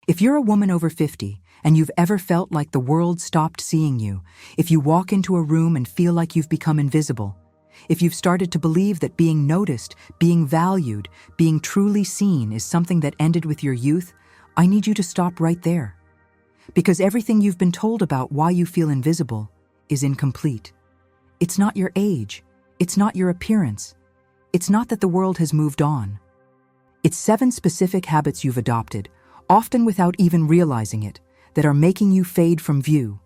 If you're a woman over 50 and you've ever felt like the world stopped seeing you, if you walk into a room and feel like you've become invisible, if you've started to believe that being noticed, being valued, being truly seen is something that ended with your youth, I need you to stop right there. Because everything you've been told about why you feel invisible is incomplete. It's not your age. It's not your appearance. It's not that the world has moved on. It's 7 specific habits you've adopted, often without even realizing it, that are making you fade from view.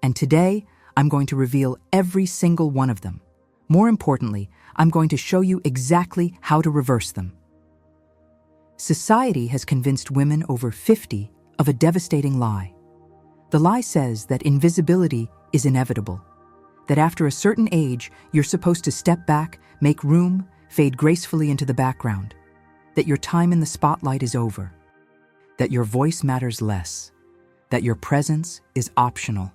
And today, I'm going to reveal every single one of them. More importantly, I'm going to show you exactly how to reverse them. Society has convinced women over 50 of a devastating lie. The lie says that invisibility is inevitable, that after a certain age, you're supposed to step back, make room, fade gracefully into the background, that your time in the spotlight is over, that your voice matters less, that your presence is optional.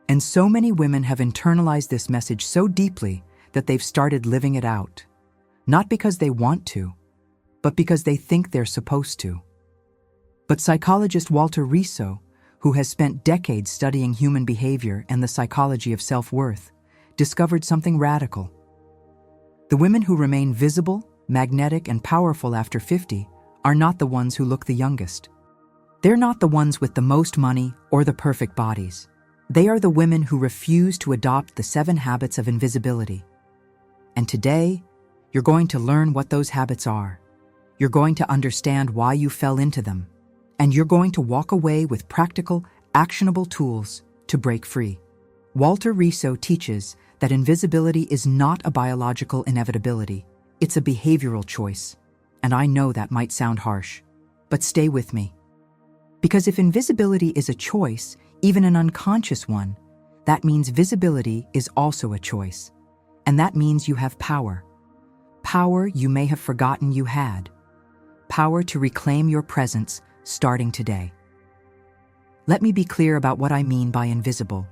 And so many women have internalized this message so deeply that they've started living it out, not because they want to, but because they think they're supposed to. But psychologist Walter Riso, who has spent decades studying human behavior and the psychology of self-worth, discovered something radical. The women who remain visible, magnetic, and powerful after 50 are not the ones who look the youngest. They're not the ones with the most money or the perfect bodies. They are the women who refuse to adopt the 7 habits of invisibility. And today, you're going to learn what those habits are. You're going to understand why you fell into them. And you're going to walk away with practical, actionable tools to break free. Walter Riso teaches that invisibility is not a biological inevitability. It's a behavioral choice. And I know that might sound harsh, but stay with me. Because if invisibility is a choice, even an unconscious one, that means visibility is also a choice. And that means you have power. Power you may have forgotten you had. Power to reclaim your presence starting today. Let me be clear about what I mean by invisible.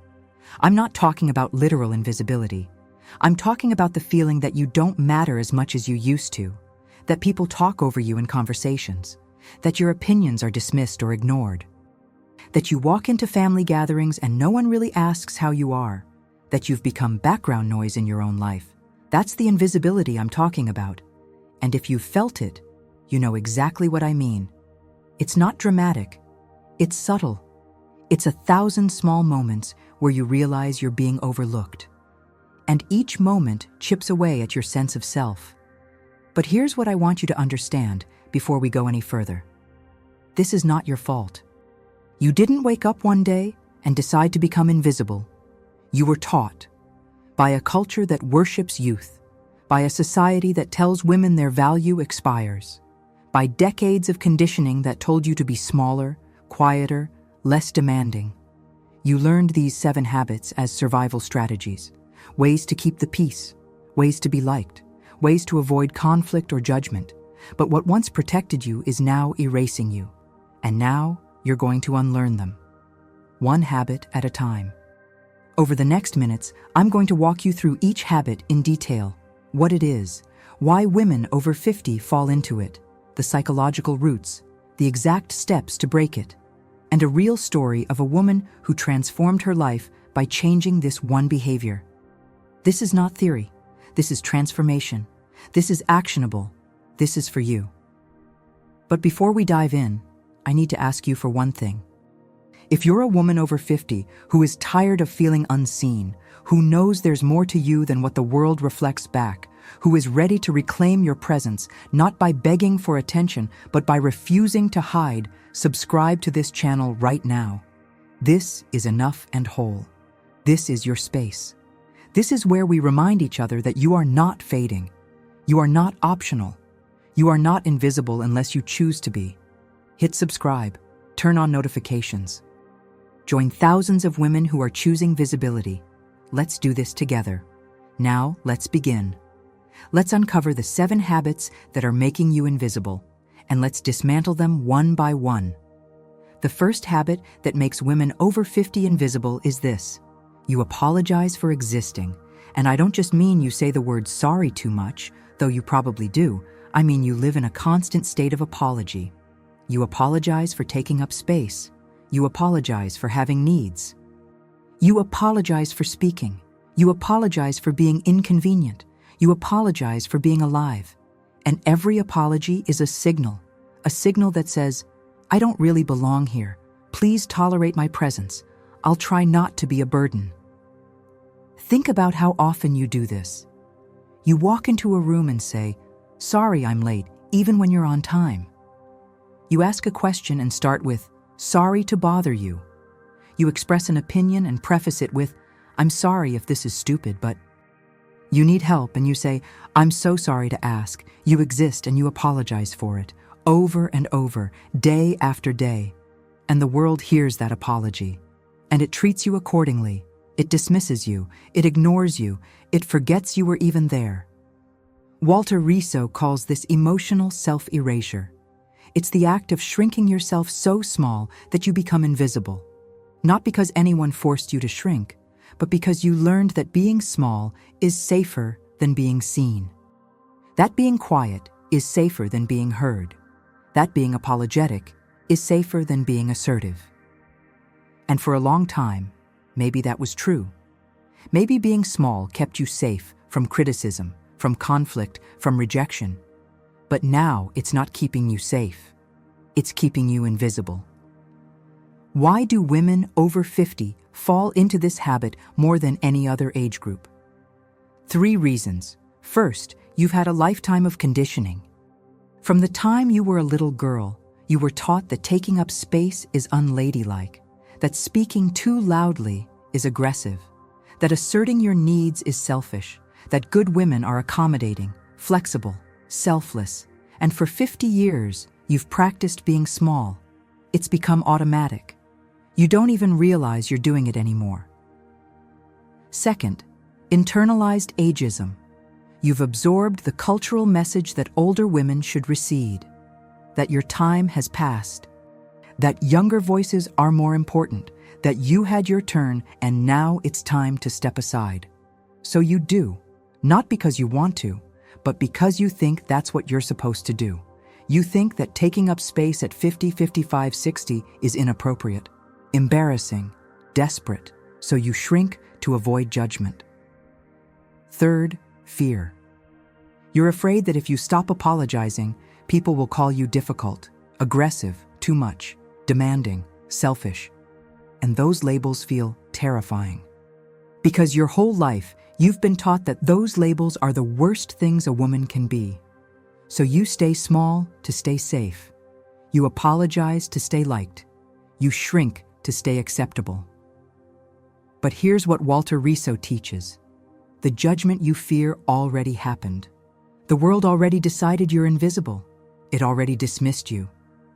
I'm not talking about literal invisibility. I'm talking about the feeling that you don't matter as much as you used to, that people talk over you in conversations, that your opinions are dismissed or ignored, that you walk into family gatherings and no one really asks how you are, that you've become background noise in your own life. That's the invisibility I'm talking about. And if you've felt it, you know exactly what I mean. It's not dramatic. It's subtle. It's 1,000 small moments where you realize you're being overlooked. And each moment chips away at your sense of self. But here's what I want you to understand before we go any further. This is not your fault. You didn't wake up one day and decide to become invisible. You were taught by a culture that worships youth, by a society that tells women their value expires, by decades of conditioning that told you to be smaller, quieter, less demanding. You learned these 7 habits as survival strategies, ways to keep the peace, ways to be liked, ways to avoid conflict or judgment. But what once protected you is now erasing you. And now you're going to unlearn them, one habit at a time. Over the next minutes, I'm going to walk you through each habit in detail, what it is, why women over 50 fall into it, the psychological roots, the exact steps to break it, and a real story of a woman who transformed her life by changing this one behavior. This is not theory. This is transformation. This is actionable. This is for you. But before we dive in, I need to ask you for one thing. If you're a woman over 50 who is tired of feeling unseen, who knows there's more to you than what the world reflects back, who is ready to reclaim your presence, not by begging for attention, but by refusing to hide, subscribe to this channel right now. This is Enough and Whole. This is your space. This is where we remind each other that you are not fading. You are not optional. You are not invisible unless you choose to be. Hit subscribe. Turn on notifications. Join thousands of women who are choosing visibility. Let's do this together. Now, let's begin. Let's uncover the 7 habits that are making you invisible, and let's dismantle them one by one. The first habit that makes women over 50 invisible is this. You apologize for existing. And I don't just mean you say the word sorry too much, though you probably do. I mean you live in a constant state of apology. You apologize for taking up space. You apologize for having needs. You apologize for speaking. You apologize for being inconvenient. You apologize for being alive. And every apology is a signal that says, I don't really belong here. Please tolerate my presence. I'll try not to be a burden. Think about how often you do this. You walk into a room and say, sorry I'm late, even when you're on time. You ask a question and start with, sorry to bother you. You express an opinion and preface it with, I'm sorry if this is stupid, but you need help and you say, I'm so sorry to ask. You exist and you apologize for it, over and over, day after day. And the world hears that apology, and it treats you accordingly. It dismisses you, it ignores you, it forgets you were even there. Walter Riso calls this emotional self-erasure. It's the act of shrinking yourself so small that you become invisible. Not because anyone forced you to shrink, but because you learned that being small is safer than being seen. That being quiet is safer than being heard. That being apologetic is safer than being assertive. And for a long time, maybe that was true. Maybe being small kept you safe from criticism, from conflict, from rejection. But now it's not keeping you safe. It's keeping you invisible. Why do women over 50 fall into this habit more than any other age group? 3 reasons. First, you've had a lifetime of conditioning. From the time you were a little girl, you were taught that taking up space is unladylike, that speaking too loudly is aggressive, that asserting your needs is selfish, that good women are accommodating, flexible, selfless, and for 50 years, you've practiced being small. It's become automatic. You don't even realize you're doing it anymore. Second, internalized ageism. You've absorbed the cultural message that older women should recede, that your time has passed, that younger voices are more important, that you had your turn and now it's time to step aside. So you do, not because you want to, but because you think that's what you're supposed to do. You think that taking up space at 50, 55, 60 is inappropriate, embarrassing, desperate, so you shrink to avoid judgment. Third, fear. You're afraid that if you stop apologizing, people will call you difficult, aggressive, too much, demanding, selfish. And those labels feel terrifying. Because your whole life, you've been taught that those labels are the worst things a woman can be. So you stay small to stay safe. You apologize to stay liked. You shrink to stay acceptable. But here's what Walter Riso teaches. The judgment you fear already happened. The world already decided you're invisible. It already dismissed you.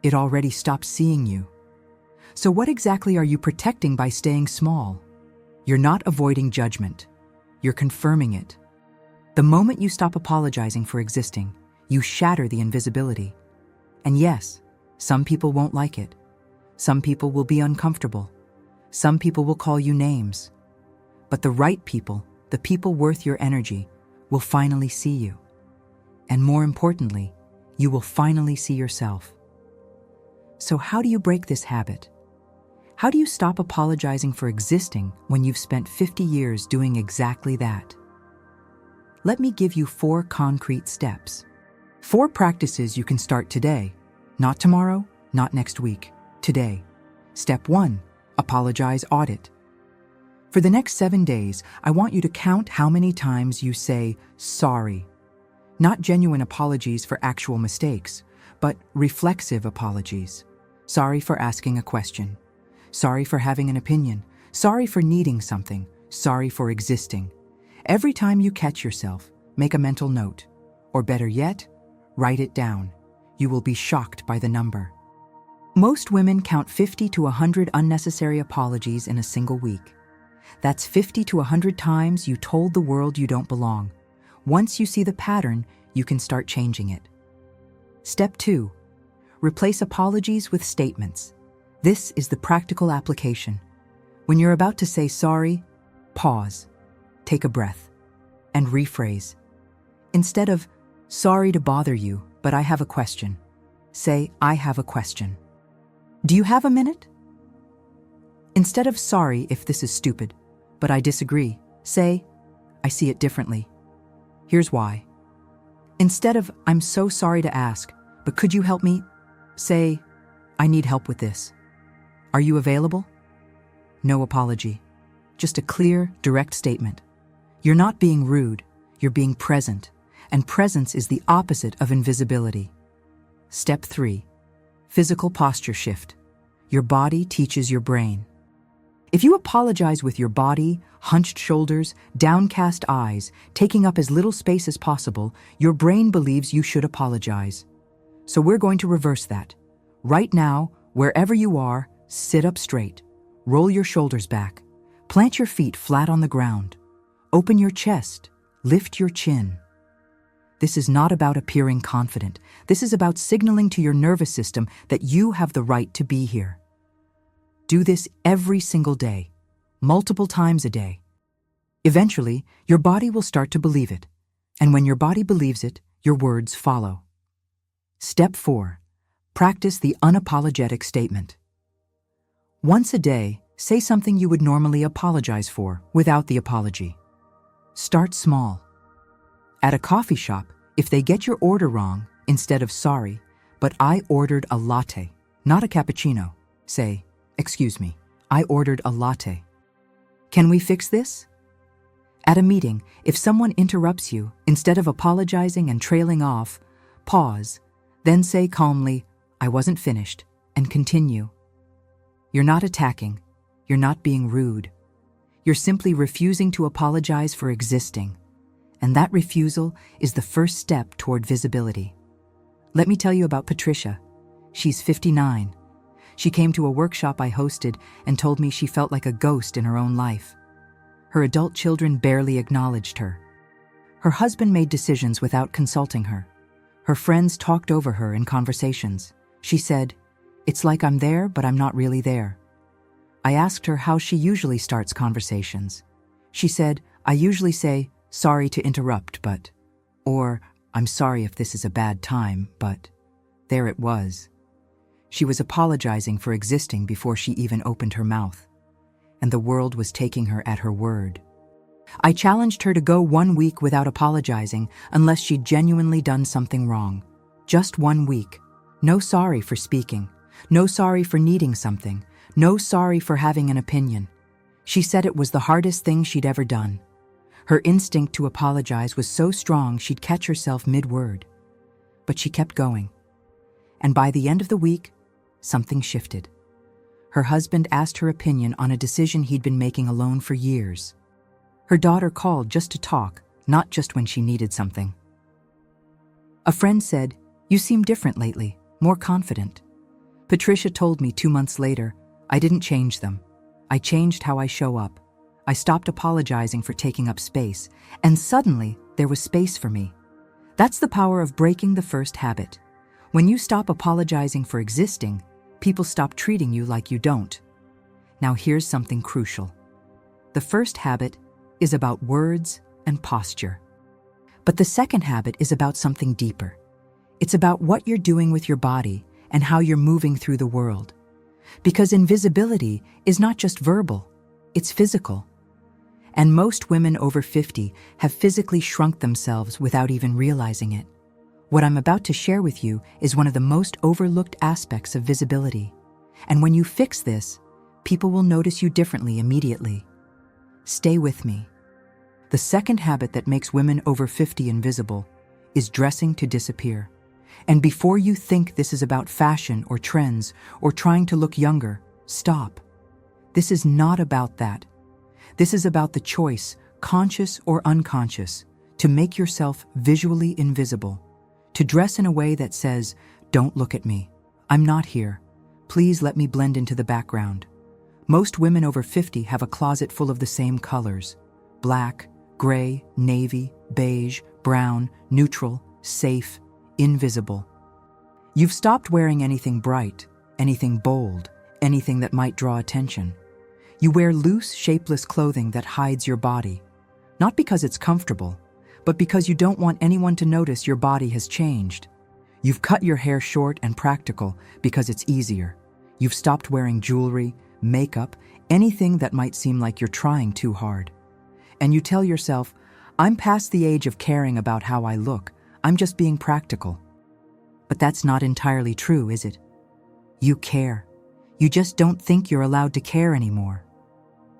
It already stopped seeing you. So what exactly are you protecting by staying small? You're not avoiding judgment. You're confirming it. The moment you stop apologizing for existing, you shatter the invisibility. And yes, some people won't like it. Some people will be uncomfortable. Some people will call you names. But the right people, the people worth your energy, will finally see you. And more importantly, you will finally see yourself. So how do you break this habit? How do you stop apologizing for existing when you've spent 50 years doing exactly that? Let me give you 4 concrete steps. 4 practices you can start today, not tomorrow, not next week, today. Step 1, apologize audit. For the next 7 days, I want you to count how many times you say sorry. Not genuine apologies for actual mistakes, but reflexive apologies. Sorry for asking a question. Sorry for having an opinion. Sorry for needing something. Sorry for existing. Every time you catch yourself, make a mental note. Or better yet, write it down. You will be shocked by the number. Most women count 50 to 100 unnecessary apologies in a single week. That's 50 to 100 times you told the world you don't belong. Once you see the pattern, you can start changing it. Step 2, replace apologies with statements. This is the practical application. When you're about to say sorry, pause, take a breath, and rephrase. Instead of, sorry to bother you, but I have a question, say, I have a question. Do you have a minute? Instead of sorry if this is stupid, but I disagree, say, I see it differently. Here's why. Instead of, I'm so sorry to ask, but could you help me? Say, I need help with this. Are you available? No apology. Just a clear, direct statement. You're not being rude, you're being present, and presence is the opposite of invisibility. Step 3. Physical posture shift. Your body teaches your brain. If you apologize with your body, hunched shoulders, downcast eyes, taking up as little space as possible, your brain believes you should apologize. So we're going to reverse that. Right now, wherever you are, sit up straight. Roll your shoulders back. Plant your feet flat on the ground. Open your chest. Lift your chin. This is not about appearing confident. This is about signaling to your nervous system that you have the right to be here. Do this every single day, multiple times a day. Eventually, your body will start to believe it. And when your body believes it, your words follow. Step 4. Practice the unapologetic statement. Once a day, say something you would normally apologize for without the apology. Start small. At a coffee shop, if they get your order wrong, instead of sorry, but I ordered a latte, not a cappuccino, say, excuse me, I ordered a latte. Can we fix this? At a meeting, if someone interrupts you, instead of apologizing and trailing off, pause, then say calmly, I wasn't finished, and continue. You're not attacking. You're not being rude. You're simply refusing to apologize for existing. And that refusal is the first step toward visibility. Let me tell you about Patricia. She's 59. She came to a workshop I hosted and told me she felt like a ghost in her own life. Her adult children barely acknowledged her. Her husband made decisions without consulting her. Her friends talked over her in conversations. She said, it's like I'm there, but I'm not really there. I asked her how she usually starts conversations. She said, I usually say, sorry to interrupt, but, or I'm sorry if this is a bad time, but, there it was. She was apologizing for existing before she even opened her mouth, and the world was taking her at her word. I challenged her to go 1 week without apologizing unless she'd genuinely done something wrong. Just 1 week. No sorry for speaking. No sorry for needing something. No sorry for having an opinion. She said it was the hardest thing she'd ever done. Her instinct to apologize was so strong she'd catch herself mid-word. But she kept going. And by the end of the week, something shifted. Her husband asked her opinion on a decision he'd been making alone for years. Her daughter called just to talk, not just when she needed something. A friend said, you seem different lately, more confident. Patricia told me 2 months later, I didn't change them. I changed how I show up. I stopped apologizing for taking up space, and suddenly there was space for me. That's the power of breaking the first habit. When you stop apologizing for existing, people stop treating you like you don't. Now here's something crucial. The first habit is about words and posture. But the second habit is about something deeper. It's about what you're doing with your body and how you're moving through the world. Because invisibility is not just verbal, it's physical. And most women over 50 have physically shrunk themselves without even realizing it. What I'm about to share with you is one of the most overlooked aspects of visibility. And when you fix this, people will notice you differently immediately. Stay with me. The second habit that makes women over 50 invisible is dressing to disappear. And before you think this is about fashion or trends or trying to look younger, stop. This is not about that. This is about the choice, conscious or unconscious, to make yourself visually invisible, to dress in a way that says, don't look at me. I'm not here. Please let me blend into the background. Most women over 50 have a closet full of the same colors: black, gray, navy, beige, brown, neutral, safe, invisible. You've stopped wearing anything bright, anything bold, anything that might draw attention. You wear loose, shapeless clothing that hides your body, not because it's comfortable, but because you don't want anyone to notice your body has changed. You've cut your hair short and practical because it's easier. You've stopped wearing jewelry, makeup, anything that might seem like you're trying too hard. And you tell yourself, I'm past the age of caring about how I look. I'm just being practical. But that's not entirely true, is it? You care. You just don't think you're allowed to care anymore.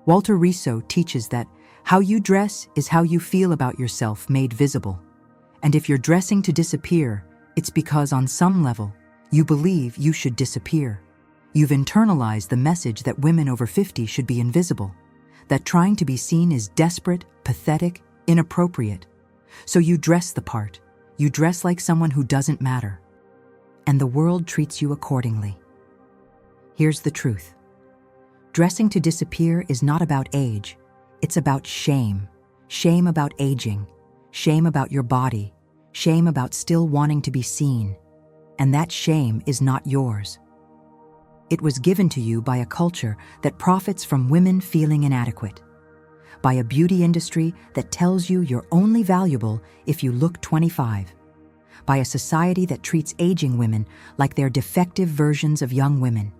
Walter Riso teaches that how you dress is how you feel about yourself made visible. And if you're dressing to disappear, it's because on some level, you believe you should disappear. You've internalized the message that women over 50 should be invisible, that trying to be seen is desperate, pathetic, inappropriate. So you dress the part. You dress like someone who doesn't matter. And the world treats you accordingly. Here's the truth. Dressing to disappear is not about age. It's about shame. Shame about aging. Shame about your body. Shame about still wanting to be seen. And that shame is not yours. It was given to you by a culture that profits from women feeling inadequate, by a beauty industry that tells you you're only valuable if you look 25, by a society that treats aging women like they're defective versions of young women.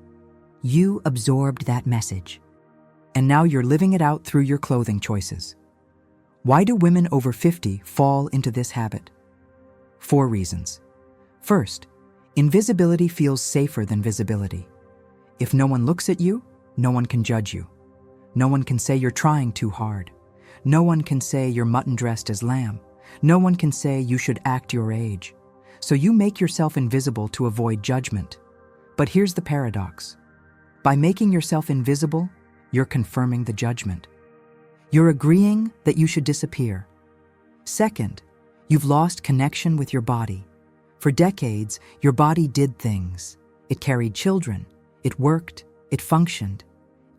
You absorbed that message. And now you're living it out through your clothing choices. Why do women over 50 fall into this habit? 4 reasons. First, invisibility feels safer than visibility. If no one looks at you, no one can judge you. No one can say you're trying too hard. No one can say you're mutton dressed as lamb. No one can say you should act your age. So you make yourself invisible to avoid judgment. But here's the paradox. By making yourself invisible, you're confirming the judgment. You're agreeing that you should disappear. Second, you've lost connection with your body. For decades, your body did things. It carried children. It worked. It functioned.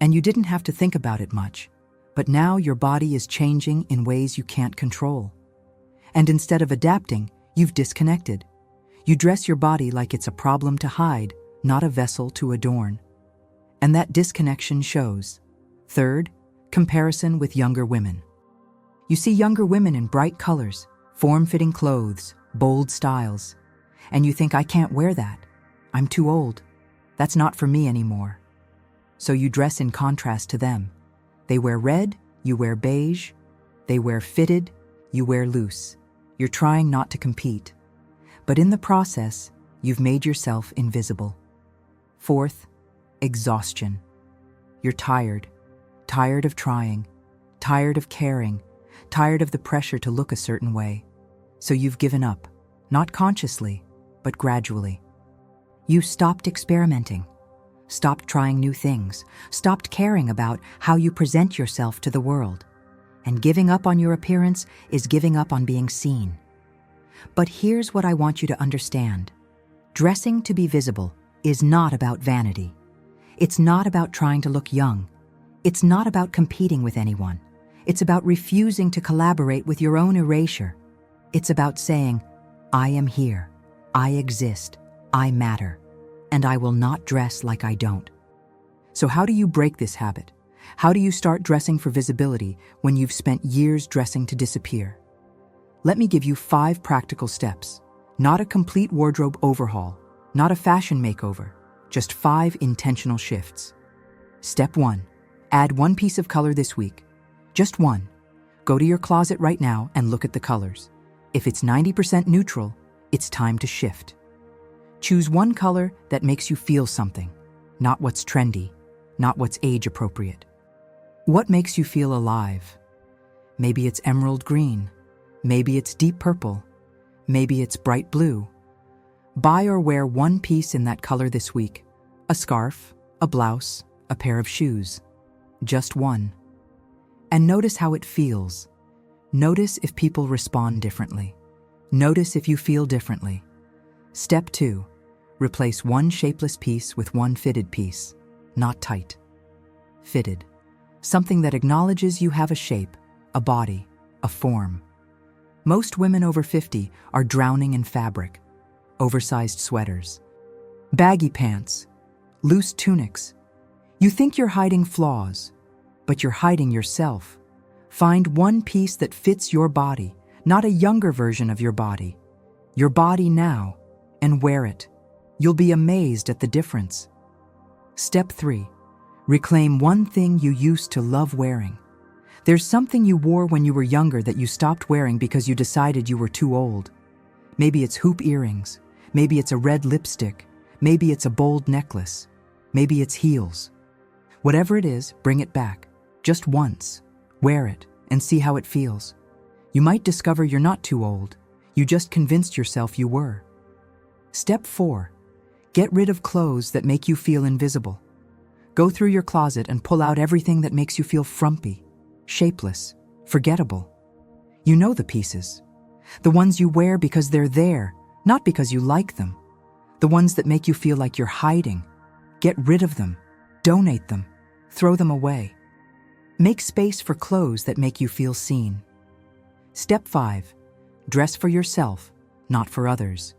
And you didn't have to think about it much. But now your body is changing in ways you can't control. And instead of adapting, you've disconnected. You dress your body like it's a problem to hide, not a vessel to adorn. And that disconnection shows. Third, comparison with younger women. You see younger women in bright colors, form-fitting clothes, bold styles. And you think, I can't wear that. I'm too old. That's not for me anymore. So you dress in contrast to them. They wear red, you wear beige. They wear fitted, you wear loose. You're trying not to compete. But in the process, you've made yourself invisible. Fourth, exhaustion. You're tired. Tired of trying. Tired of caring. Tired of the pressure to look a certain way. So you've given up. Not consciously, but gradually. You stopped experimenting. Stopped trying new things. Stopped caring about how you present yourself to the world. And giving up on your appearance is giving up on being seen. But here's what I want you to understand. Dressing to be visible is not about vanity. It's not about trying to look young. It's not about competing with anyone. It's about refusing to collaborate with your own erasure. It's about saying, I am here. I exist. I matter. And I will not dress like I don't. So how do you break this habit? How do you start dressing for visibility when you've spent years dressing to disappear? Let me give you 5 practical steps. Not a complete wardrobe overhaul, not a fashion makeover, just 5 intentional shifts. Step 1. Add 1 piece of color this week. Just 1. Go to your closet right now and look at the colors. If it's 90% neutral, it's time to shift. Choose 1 color that makes you feel something, not what's trendy, not what's age appropriate. What makes you feel alive? Maybe it's emerald green. Maybe it's deep purple. Maybe it's bright blue. Buy or wear 1 piece in that color this week. A scarf, a blouse, a pair of shoes. Just 1. And notice how it feels. Notice if people respond differently. Notice if you feel differently. Step 2. Replace 1 shapeless piece with 1 fitted piece. Not tight. Fitted. Something that acknowledges you have a shape, a body, a form. Most women over 50 are drowning in fabric. Oversized sweaters. Baggy pants. Loose tunics. You think you're hiding flaws, but you're hiding yourself. Find 1 piece that fits your body, not a younger version of your body. Your body now. and wear it. You'll be amazed at the difference. Step 3. Reclaim one thing you used to love wearing. There's something you wore when you were younger that you stopped wearing because you decided you were too old. Maybe it's hoop earrings. Maybe it's a red lipstick. Maybe it's a bold necklace. Maybe it's heels. Whatever it is, bring it back. Just once. Wear it and see how it feels. You might discover you're not too old. You just convinced yourself you were. Step 4. Get rid of clothes that make you feel invisible. Go through your closet and pull out everything that makes you feel frumpy, shapeless, forgettable. You know the pieces. The ones you wear because they're there, not because you like them. The ones that make you feel like you're hiding. Get rid of them. Donate them. Throw them away. Make space for clothes that make you feel seen. Step 5. Dress for yourself, not for others.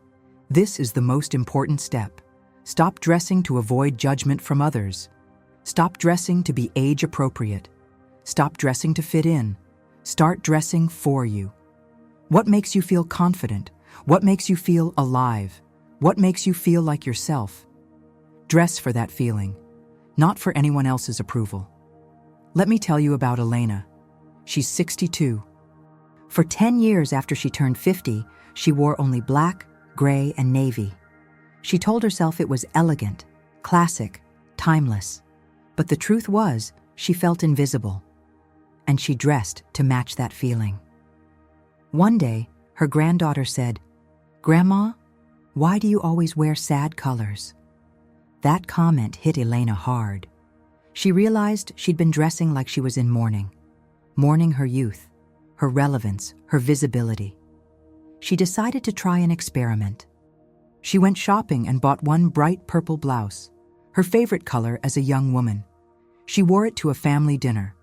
This is the most important step. Stop dressing to avoid judgment from others. Stop dressing to be age appropriate. Stop dressing to fit in. Start dressing for you. What makes you feel confident? What makes you feel alive? What makes you feel like yourself? Dress for that feeling, not for anyone else's approval. Let me tell you about Elena. She's 62. For 10 years after she turned 50, she wore only black, gray, and navy. She told herself it was elegant, classic, timeless. But the truth was, she felt invisible. And she dressed to match that feeling. One day, her granddaughter said, "Grandma, why do you always wear sad colors?" That comment hit Elena hard. She realized she'd been dressing like she was in mourning. Mourning her youth, her relevance, her visibility. She decided to try an experiment. She went shopping and bought one bright purple blouse, her favorite color as a young woman. She wore it to a family dinner.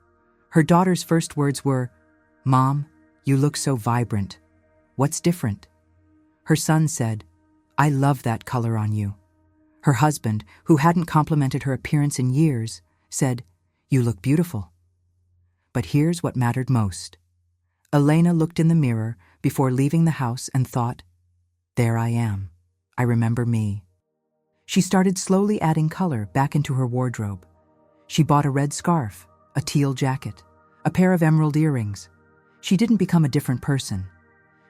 Her daughter's first words were, "Mom, you look so vibrant. What's different?" Her son said, "I love that color on you." Her husband, who hadn't complimented her appearance in years, said, "You look beautiful." But here's what mattered most. Elena looked in the mirror before leaving the house and thought, "There I am. I remember me." She started slowly adding color back into her wardrobe. She bought a red scarf, a teal jacket, a pair of emerald earrings. She didn't become a different person.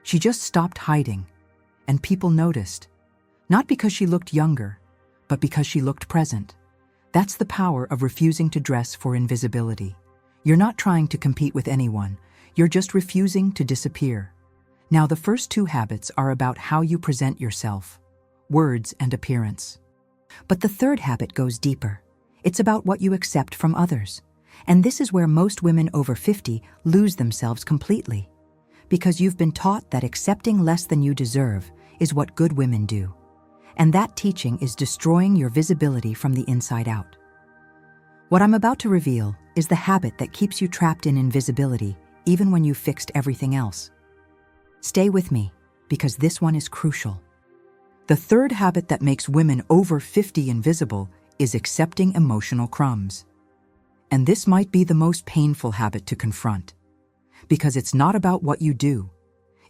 She just stopped hiding, and people noticed. Not because she looked younger, but because she looked present. That's the power of refusing to dress for invisibility. You're not trying to compete with anyone. You're just refusing to disappear. Now, the first 2 habits are about how you present yourself, words and appearance. But the third habit goes deeper. It's about what you accept from others. And this is where most women over 50 lose themselves completely. Because you've been taught that accepting less than you deserve is what good women do. And that teaching is destroying your visibility from the inside out. What I'm about to reveal is the habit that keeps you trapped in invisibility, even when you've fixed everything else. Stay with me, because this one is crucial. The third habit that makes women over 50 invisible is accepting emotional crumbs. And this might be the most painful habit to confront. Because it's not about what you do.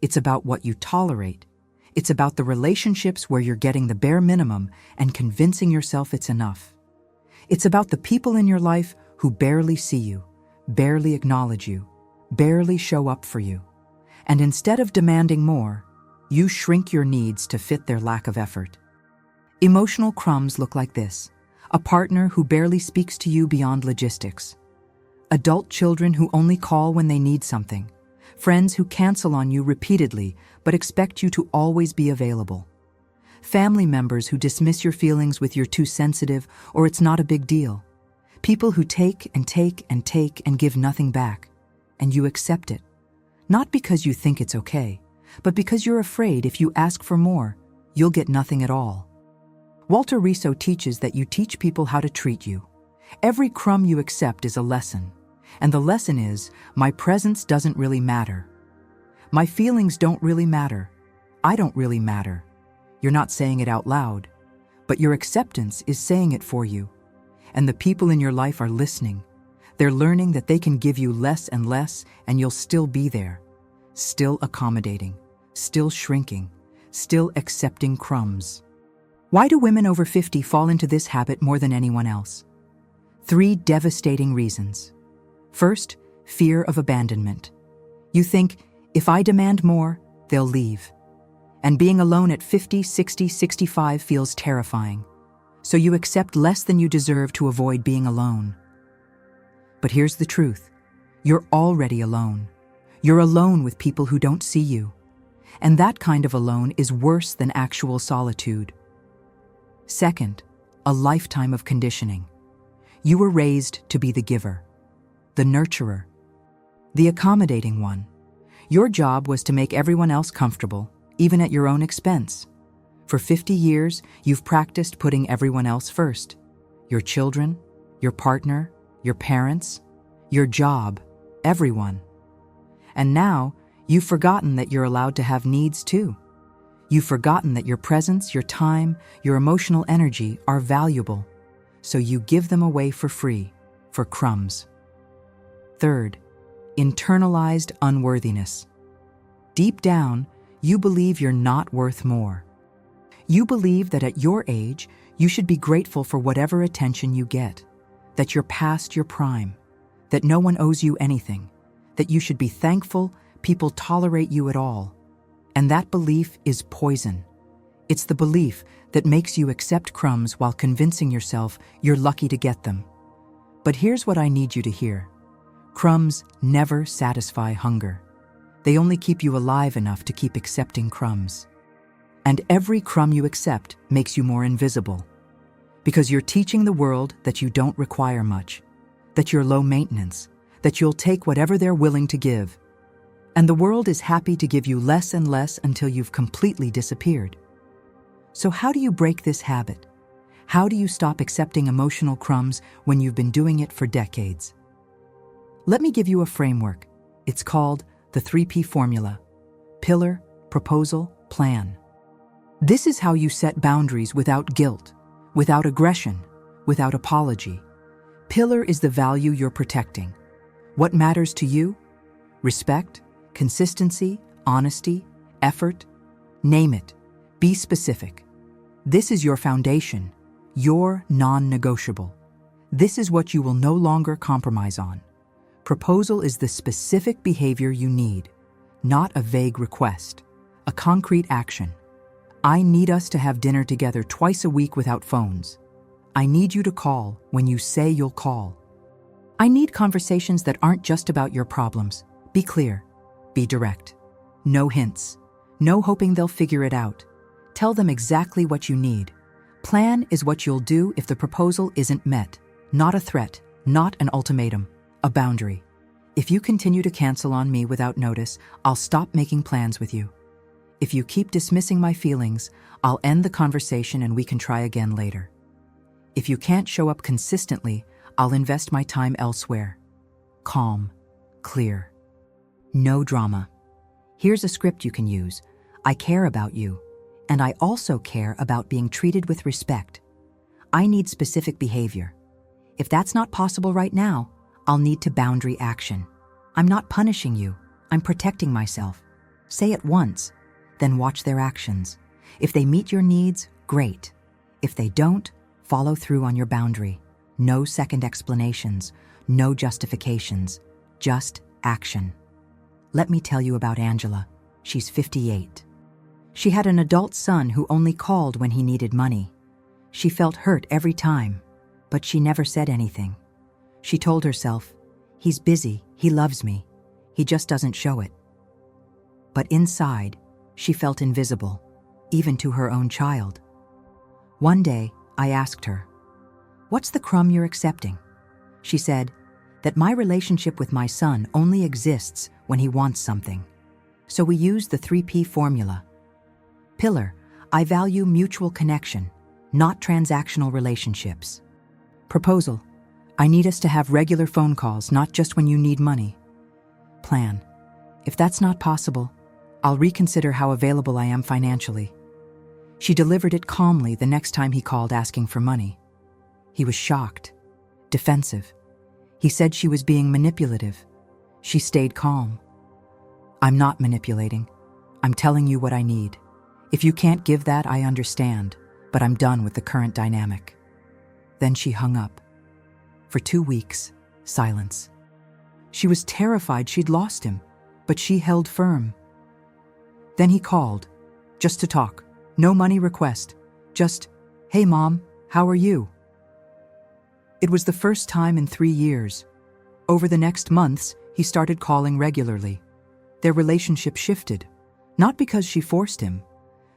It's about what you tolerate. It's about the relationships where you're getting the bare minimum and convincing yourself it's enough. It's about the people in your life who barely see you, barely acknowledge you, barely show up for you. And instead of demanding more, you shrink your needs to fit their lack of effort. Emotional crumbs look like this: a partner who barely speaks to you beyond logistics, adult children who only call when they need something, friends who cancel on you repeatedly but expect you to always be available, family members who dismiss your feelings with "you're too sensitive" or "it's not a big deal," people who take and take and take and give nothing back, and you accept it, not because you think it's okay, but because you're afraid if you ask for more, you'll get nothing at all. Walter Riso teaches that you teach people how to treat you. Every crumb you accept is a lesson. And the lesson is, my presence doesn't really matter. My feelings don't really matter. I don't really matter. You're not saying it out loud, but your acceptance is saying it for you. And the people in your life are listening. They're learning that they can give you less and less, and you'll still be there. Still accommodating. Still shrinking. still accepting crumbs. Why do women over 50 fall into this habit more than anyone else? 3 devastating reasons. First, fear of abandonment. You think, if I demand more, they'll leave. And being alone at 50, 60, 65 feels terrifying. So you accept less than you deserve to avoid being alone. But here's the truth. You're already alone. You're alone with people who don't see you. And that kind of alone is worse than actual solitude. Second, a lifetime of conditioning. You were raised to be the giver, the nurturer, the accommodating one. Your job was to make everyone else comfortable, even at your own expense. For 50 years, you've practiced putting everyone else first. Your children, your partner, your parents, your job, everyone. And now, you've forgotten that you're allowed to have needs too. You've forgotten that your presence, your time, your emotional energy are valuable, so you give them away for free, for crumbs. Third, internalized unworthiness. Deep down, you believe you're not worth more. You believe that at your age, you should be grateful for whatever attention you get, that you're past your prime, that no one owes you anything, that you should be thankful people tolerate you at all. And that belief is poison. It's the belief that makes you accept crumbs while convincing yourself you're lucky to get them. But here's what I need you to hear. Crumbs never satisfy hunger. They only keep you alive enough to keep accepting crumbs. And every crumb you accept makes you more invisible. Because you're teaching the world that you don't require much, that you're low maintenance, that you'll take whatever they're willing to give. And the world is happy to give you less and less until you've completely disappeared. So how do you break this habit? How do you stop accepting emotional crumbs when you've been doing it for decades? Let me give you a framework. It's called the 3P formula: pillar, proposal, plan. This is how you set boundaries without guilt, without aggression, without apology. Pillar is the value you're protecting. What matters to you? Respect, consistency, honesty, effort. Name it. Be specific. This is your foundation, your non-negotiable. This is what you will no longer compromise on. Proposal is the specific behavior you need, not a vague request, a concrete action. I need us to have dinner together twice a week without phones. I need you to call when you say you'll call. I need conversations that aren't just about your problems. Be clear. Be direct. No hints. No hoping they'll figure it out. Tell them exactly what you need. Plan is what you'll do if the proposal isn't met. Not a threat, not an ultimatum, a boundary. If you continue to cancel on me without notice, I'll stop making plans with you. If you keep dismissing my feelings, I'll end the conversation and we can try again later. If you can't show up consistently, I'll invest my time elsewhere. Calm, clear. No drama. Here's a script you can use. I care about you, and I also care about being treated with respect. I need specific behavior. If that's not possible right now, I'll need to boundary action. I'm not punishing you. I'm protecting myself. Say it once, then watch their actions. If they meet your needs, great. If they don't, follow through on your boundary. No second explanations, no justifications, just action. Let me tell you about Angela. She's 58. She had an adult son who only called when he needed money. She felt hurt every time, but she never said anything. She told herself, he's busy, he loves me, he just doesn't show it. But inside, she felt invisible, even to her own child. One day, I asked her, "What's the crumb you're accepting?" She said, "That my relationship with my son only exists when he wants something." So we used the 3P formula. Pillar, I value mutual connection, not transactional relationships. Proposal, I need us to have regular phone calls, not just when you need money. Plan, if that's not possible, I'll reconsider how available I am financially. She delivered it calmly the next time he called asking for money. He was shocked, defensive. He said she was being manipulative. She stayed calm. I'm not manipulating. I'm telling you what I need. If you can't give that, I understand, but I'm done with the current dynamic." Then she hung up. For 2 weeks, silence. She was terrified she'd lost him, but she held firm. Then he called, just to talk. No money request, just, "Hey Mom, how are you?" It was the first time in 3 years. Over the next months, he started calling regularly. Their relationship shifted, not because she forced him,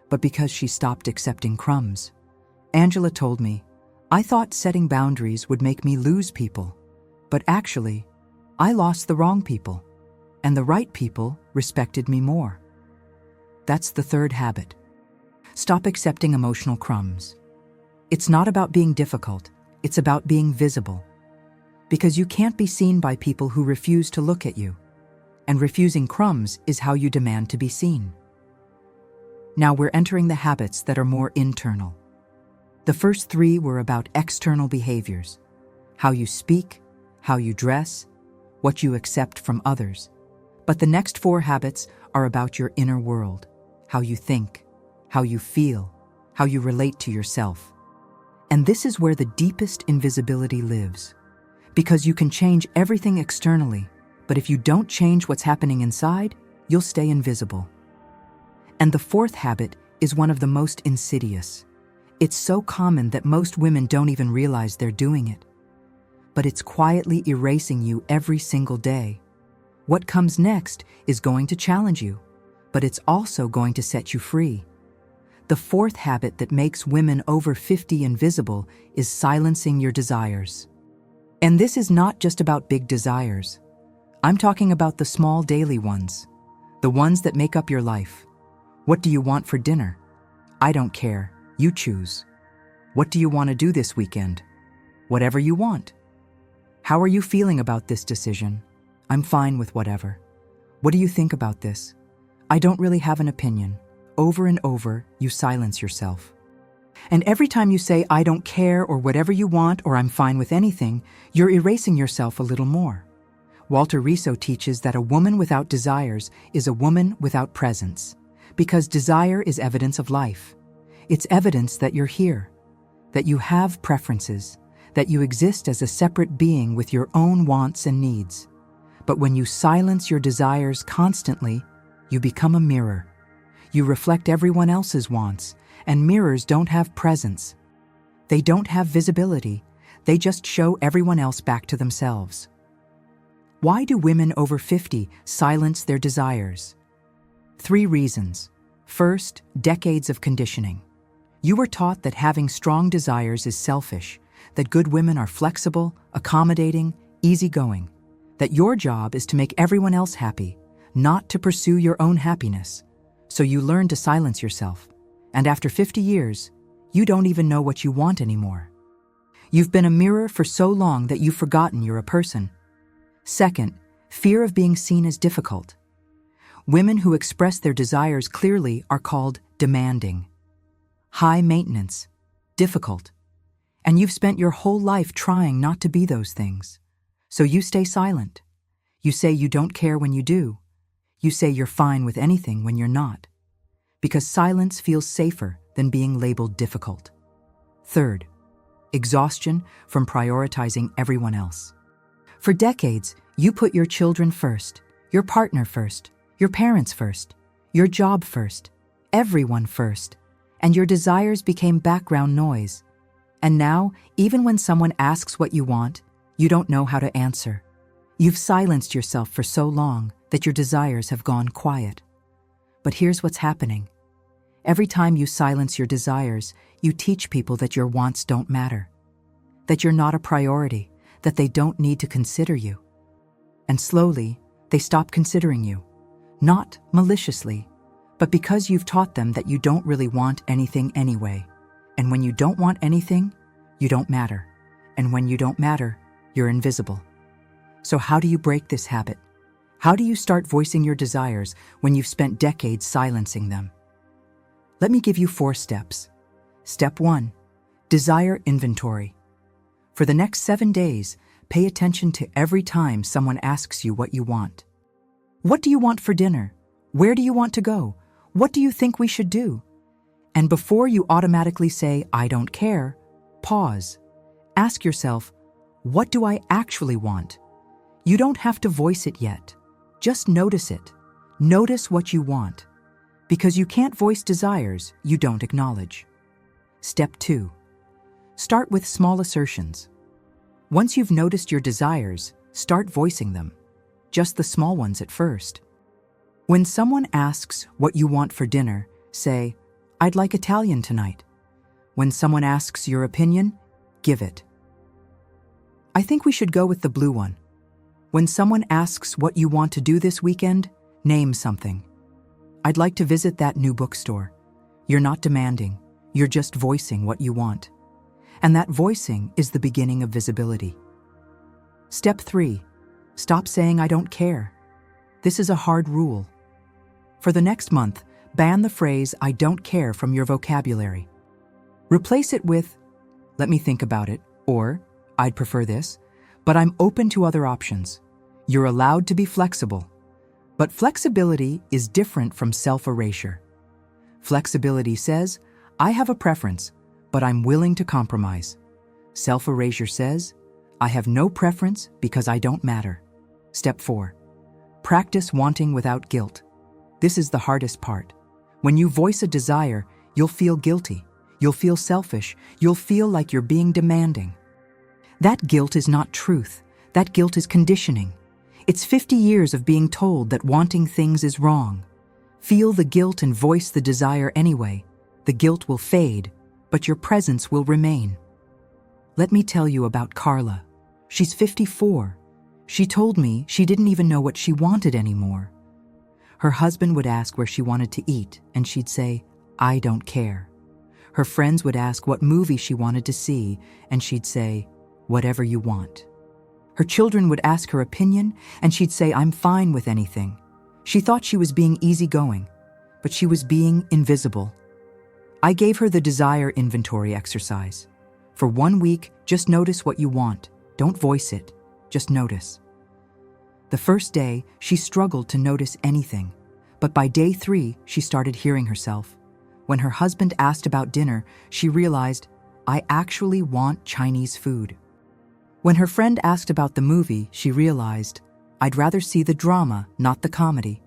but because she stopped accepting crumbs. Angela told me, "I thought setting boundaries would make me lose people, but actually, I lost the wrong people, and the right people respected me more." That's the third habit. Stop accepting emotional crumbs. It's not about being difficult, it's about being visible. Because you can't be seen by people who refuse to look at you, and refusing crumbs is how you demand to be seen. Now we're entering the habits that are more internal. The first 3 were about external behaviors: how you speak, how you dress, what you accept from others. But the next 4 habits are about your inner world: how you think, how you feel, how you relate to yourself. And this is where the deepest invisibility lives. Because you can change everything externally, but if you don't change what's happening inside, you'll stay invisible. And the 4th habit is one of the most insidious. It's so common that most women don't even realize they're doing it. But it's quietly erasing you every single day. What comes next is going to challenge you, but it's also going to set you free. The 4th habit that makes women over 50 invisible is silencing your desires. And this is not just about big desires. I'm talking about the small daily ones, the ones that make up your life. What do you want for dinner? I don't care. You choose. What do you want to do this weekend? Whatever you want. How are you feeling about this decision? I'm fine with whatever. What do you think about this? I don't really have an opinion. Over and over, you silence yourself. And every time you say, "I don't care," or "whatever you want," or "I'm fine with anything," you're erasing yourself a little more. Walter Riso teaches that a woman without desires is a woman without presence, because desire is evidence of life. It's evidence that you're here, that you have preferences, that you exist as a separate being with your own wants and needs. But when you silence your desires constantly, you become a mirror. You reflect everyone else's wants, and mirrors don't have presence. They don't have visibility. They just show everyone else back to themselves. Why do women over 50 silence their desires? 3 reasons. First, decades of conditioning. You were taught that having strong desires is selfish, that good women are flexible, accommodating, easygoing, that your job is to make everyone else happy, not to pursue your own happiness. So you learn to silence yourself. And after 50 years, you don't even know what you want anymore. You've been a mirror for so long that you've forgotten you're a person. Second, fear of being seen as difficult. Women who express their desires clearly are called demanding, high maintenance, difficult. And you've spent your whole life trying not to be those things. So you stay silent. You say you don't care when you do. You say you're fine with anything when you're not. Because silence feels safer than being labeled difficult. Third, exhaustion from prioritizing everyone else. For decades, you put your children first, your partner first, your parents first, your job first, everyone first, and your desires became background noise. And now, even when someone asks what you want, you don't know how to answer. You've silenced yourself for so long that your desires have gone quiet. But here's what's happening. Every time you silence your desires, you teach people that your wants don't matter, that you're not a priority, that they don't need to consider you. And slowly, they stop considering you, not maliciously, but because you've taught them that you don't really want anything anyway. And when you don't want anything, you don't matter. And when you don't matter, you're invisible. So how do you break this habit? How do you start voicing your desires when you've spent decades silencing them? Let me give you 4 steps. Step 1, desire inventory. For the next 7 days, pay attention to every time someone asks you what you want. What do you want for dinner? Where do you want to go? What do you think we should do? And before you automatically say, I don't care, pause. Ask yourself, what do I actually want? You don't have to voice it yet. Just notice it. Notice what you want. Because you can't voice desires you don't acknowledge. Step 2. Start with small assertions. Once you've noticed your desires, start voicing them. Just the small ones at first. When someone asks what you want for dinner, say, I'd like Italian tonight. When someone asks your opinion, give it. I think we should go with the blue one. When someone asks what you want to do this weekend, name something. I'd like to visit that new bookstore. You're not demanding, you're just voicing what you want. And that voicing is the beginning of visibility. Step 3. Stop saying I don't care. This is a hard rule. For the next month, ban the phrase I don't care from your vocabulary. Replace it with, let me think about it, or I'd prefer this, but I'm open to other options. You're allowed to be flexible. But flexibility is different from self-erasure. Flexibility says, I have a preference, but I'm willing to compromise. Self-erasure says, I have no preference because I don't matter. Step 4. Practice wanting without guilt. This is the hardest part. When you voice a desire, you'll feel guilty. You'll feel selfish. You'll feel like you're being demanding. That guilt is not truth. That guilt is conditioning. It's 50 years of being told that wanting things is wrong. Feel the guilt and voice the desire anyway. The guilt will fade, but your presence will remain. Let me tell you about Carla. She's 54. She told me she didn't even know what she wanted anymore. Her husband would ask where she wanted to eat, and she'd say, I don't care. Her friends would ask what movie she wanted to see, and she'd say, whatever you want. Her children would ask her opinion, and she'd say, I'm fine with anything. She thought she was being easygoing, but she was being invisible. I gave her the desire inventory exercise. For 1 week, just notice what you want. Don't voice it. Just notice. The first day, she struggled to notice anything, but by day 3, she started hearing herself. When her husband asked about dinner, she realized, I actually want Chinese food. When her friend asked about the movie, she realized, I'd rather see the drama, not the comedy.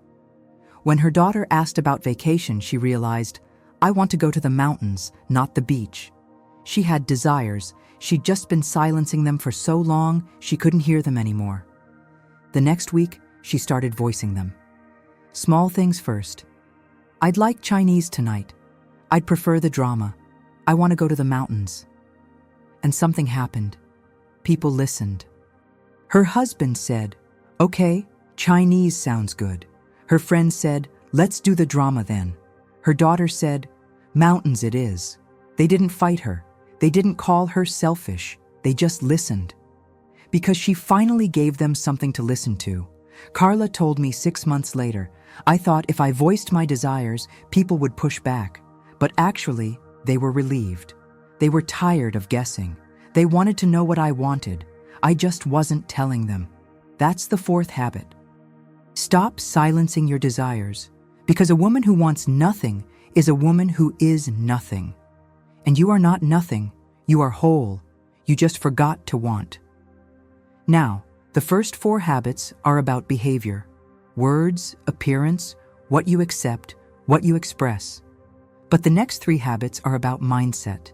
When her daughter asked about vacation, she realized, I want to go to the mountains, not the beach. She had desires. She'd just been silencing them for so long, she couldn't hear them anymore. The next week, she started voicing them. Small things first. I'd like Chinese tonight. I'd prefer the drama. I want to go to the mountains. And something happened. People listened. Her husband said, okay, Chinese sounds good. Her friend said, let's do the drama then. Her daughter said, mountains it is. They didn't fight her. They didn't call her selfish. They just listened. Because she finally gave them something to listen to. Carla told me 6 months later, I thought if I voiced my desires, people would push back. But actually, they were relieved. They were tired of guessing. They wanted to know what I wanted. I just wasn't telling them. That's the 4th habit. Stop silencing your desires, because a woman who wants nothing is a woman who is nothing. And you are not nothing. You are whole. You just forgot to want. Now, the first 4 habits are about behavior. Words, appearance, what you accept, what you express. But the next 3 habits are about mindset,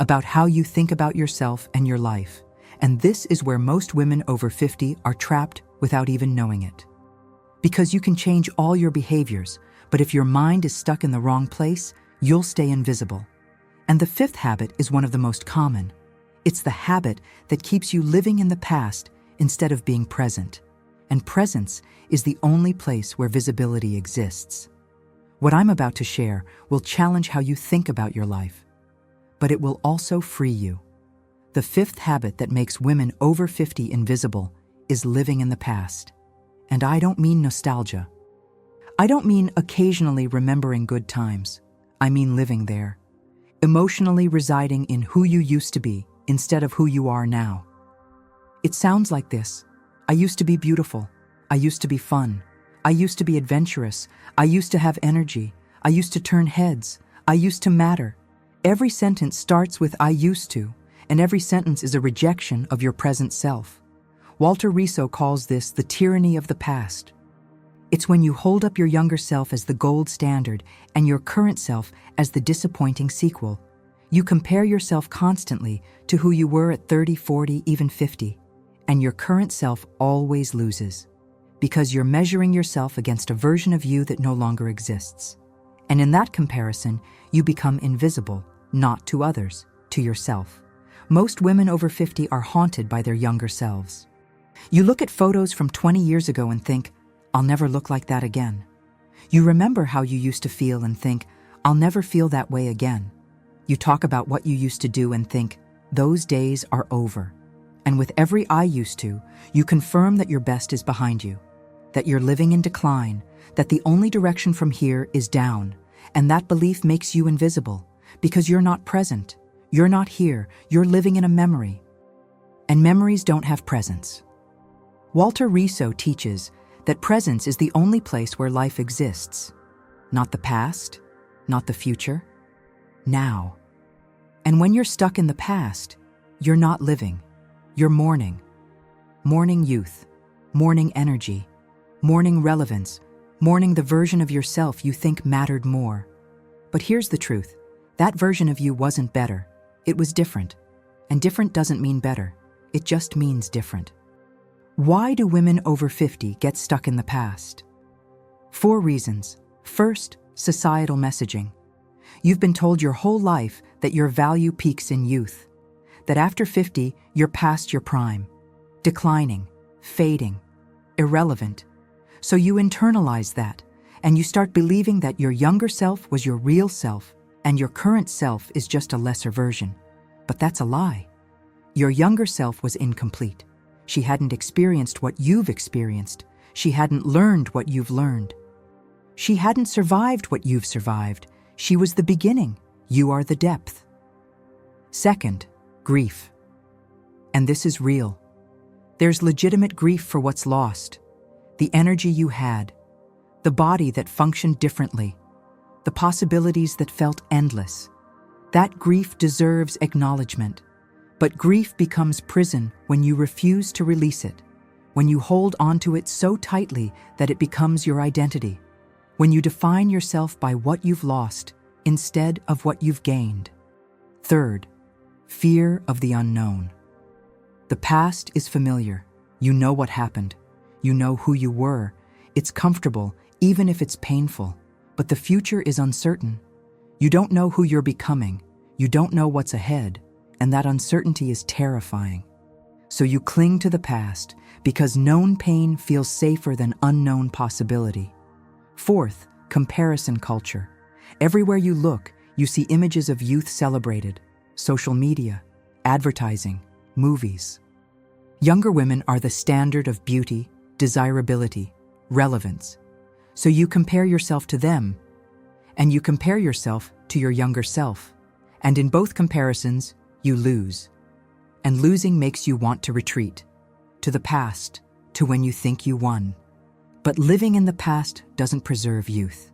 about how you think about yourself and your life. And this is where most women over 50 are trapped without even knowing it. Because you can change all your behaviors, but if your mind is stuck in the wrong place, you'll stay invisible. And the 5th habit is one of the most common. It's the habit that keeps you living in the past instead of being present. And presence is the only place where visibility exists. What I'm about to share will challenge how you think about your life, but it will also free you. The 5th habit that makes women over 50 invisible is living in the past. And I don't mean nostalgia. I don't mean occasionally remembering good times. I mean living there, emotionally residing in who you used to be instead of who you are now. It sounds like this. I used to be beautiful. I used to be fun. I used to be adventurous. I used to have energy. I used to turn heads. I used to matter. Every sentence starts with I used to, and every sentence is a rejection of your present self. Walter Riso calls this the tyranny of the past. It's when you hold up your younger self as the gold standard and your current self as the disappointing sequel. You compare yourself constantly to who you were at 30, 40, even 50, and your current self always loses, because you're measuring yourself against a version of you that no longer exists. And in that comparison, you become invisible, not to others, to yourself. Most women over 50 are haunted by their younger selves. You look at photos from 20 years ago and think, I'll never look like that again. You remember how you used to feel and think, I'll never feel that way again. You talk about what you used to do and think, those days are over. And with every I used to, you confirm that your best is behind you, that you're living in decline, that the only direction from here is down, and that belief makes you invisible, because you're not present, you're not here, you're living in a memory. And memories don't have presence. Walter Riso teaches that presence is the only place where life exists. Not the past, not the future, now. And when you're stuck in the past, you're not living, you're mourning. Mourning youth, mourning energy, mourning relevance, mourning the version of yourself you think mattered more. But here's the truth, that version of you wasn't better, it was different. And different doesn't mean better, it just means different. Why do women over 50 get stuck in the past? 4 reasons. First, societal messaging. You've been told your whole life that your value peaks in youth, that after 50, you're past your prime, declining, fading, irrelevant. So you internalize that, and you start believing that your younger self was your real self, and your current self is just a lesser version. But that's a lie. Your younger self was incomplete. She hadn't experienced what you've experienced. She hadn't learned what you've learned. She hadn't survived what you've survived. She was the beginning. You are the depth. Second, grief. And this is real. There's legitimate grief for what's lost. The energy you had, the body that functioned differently, the possibilities that felt endless. That grief deserves acknowledgement. But grief becomes prison when you refuse to release it, when you hold onto it so tightly that it becomes your identity, when you define yourself by what you've lost instead of what you've gained. Third, fear of the unknown. The past is familiar. You know what happened. You know who you were. It's comfortable, even if it's painful. But the future is uncertain. You don't know who you're becoming. You don't know what's ahead. And that uncertainty is terrifying. So you cling to the past because known pain feels safer than unknown possibility. Fourth, comparison culture. Everywhere you look, you see images of youth celebrated. Social media, advertising, movies. Younger women are the standard of beauty, desirability, relevance. So you compare yourself to them, and you compare yourself to your younger self. And in both comparisons, you lose. And losing makes you want to retreat, to the past, to when you think you won. But living in the past doesn't preserve youth.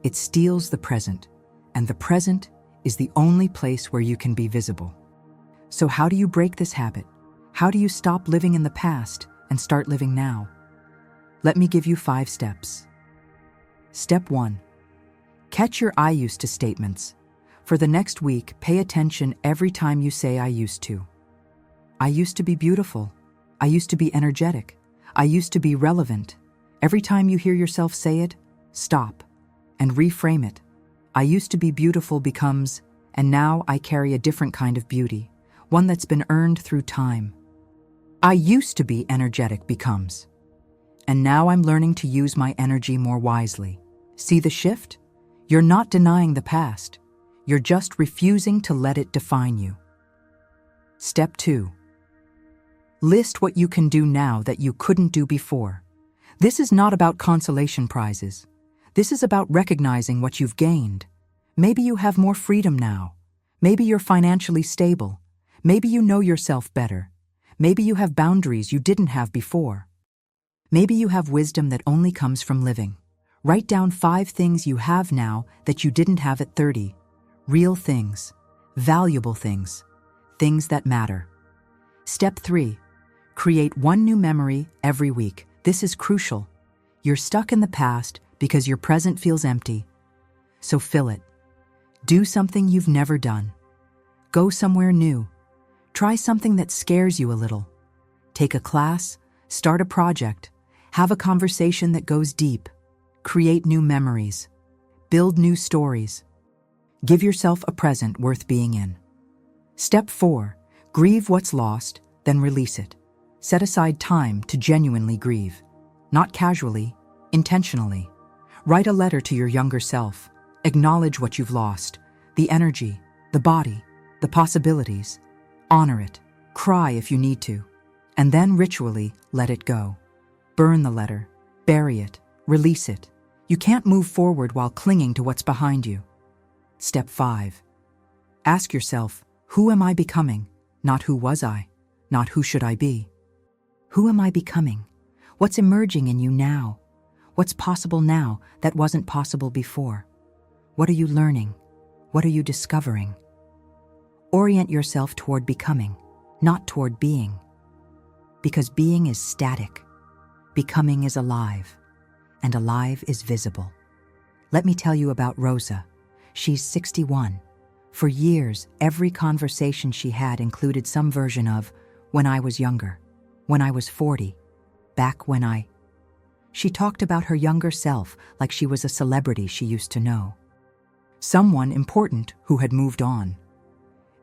It steals the present, and the present is the only place where you can be visible. So how do you break this habit? How do you stop living in the past and start living now? Let me give you 5 steps. Step 1. Catch your I used to statements. For the next week, pay attention every time you say I used to. I used to be beautiful. I used to be energetic. I used to be relevant. Every time you hear yourself say it, stop and reframe it. I used to be beautiful becomes, and now I carry a different kind of beauty, one that's been earned through time. I used to be energetic becomes, and now I'm learning to use my energy more wisely. See the shift? You're not denying the past. You're just refusing to let it define you. Step 2. List what you can do now that you couldn't do before. This is not about consolation prizes. This is about recognizing what you've gained. Maybe you have more freedom now. Maybe you're financially stable. Maybe you know yourself better. Maybe you have boundaries you didn't have before. Maybe you have wisdom that only comes from living. Write down 5 things you have now that you didn't have at 30. Real things, valuable things, things that matter. Step 3. Create one new memory every week. This is crucial. You're stuck in the past because your present feels empty. So fill it. Do something you've never done. Go somewhere new. Try something that scares you a little. Take a class, start a project, have a conversation that goes deep. Create new memories. Build new stories. Give yourself a present worth being in. Step 4. Grieve what's lost, then release it. Set aside time to genuinely grieve. Not casually, intentionally. Write a letter to your younger self. Acknowledge what you've lost, the energy, the body, the possibilities. Honor it. Cry if you need to. And then ritually let it go. Burn the letter. Bury it. Release it. You can't move forward while clinging to what's behind you. Step 5. Ask yourself, who am I becoming? Not who was I? Not who should I be? Who am I becoming? What's emerging in you now? What's possible now that wasn't possible before? What are you learning? What are you discovering? Orient yourself toward becoming, not toward being. Because being is static. Becoming is alive. And alive is visible. Let me tell you about Rosa. She's 61. For years, every conversation she had included some version of, when I was younger, when I was 40, back when I... She talked about her younger self like she was a celebrity she used to know. Someone important who had moved on.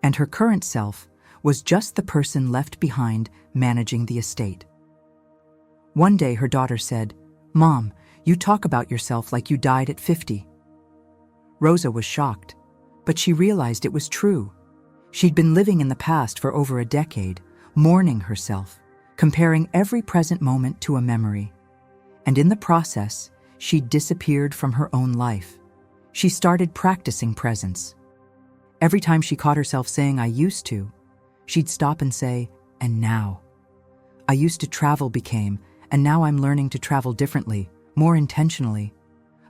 And her current self was just the person left behind managing the estate. One day her daughter said, "Mom, you talk about yourself like you died at 50. Rosa was shocked, but she realized it was true. She'd been living in the past for over a decade, mourning herself, comparing every present moment to a memory. And in the process, she'd disappeared from her own life. She started practicing presence. Every time she caught herself saying, "I used to," she'd stop and say, "And now." I used to travel became, and now I'm learning to travel differently, more intentionally.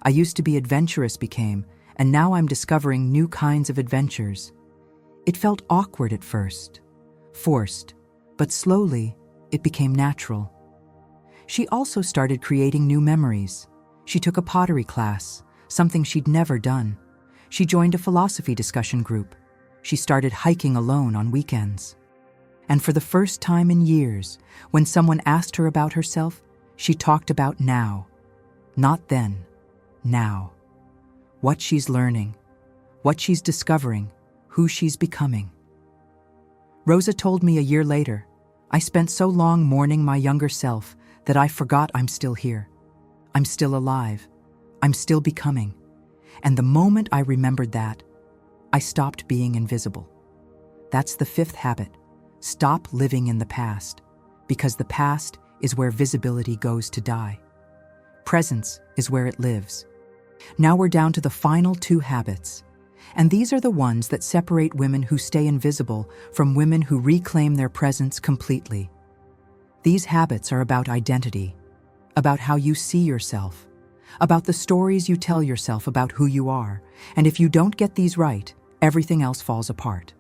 I used to be adventurous became, and now I'm discovering new kinds of adventures. It felt awkward at first, forced, but slowly it became natural. She also started creating new memories. She took a pottery class, something she'd never done. She joined a philosophy discussion group. She started hiking alone on weekends. And for the first time in years, when someone asked her about herself, she talked about now. Not then, now. What she's learning, what she's discovering, who she's becoming. Rosa told me a year later, "I spent so long mourning my younger self that I forgot I'm still here. I'm still alive. I'm still becoming. And the moment I remembered that, I stopped being invisible." That's the 5th habit. Stop living in the past, because the past is where visibility goes to die. Presence is where it lives. Now we're down to the final 2 habits, and these are the ones that separate women who stay invisible from women who reclaim their presence completely. These habits are about identity, about how you see yourself, about the stories you tell yourself about who you are, and if you don't get these right, everything else falls apart.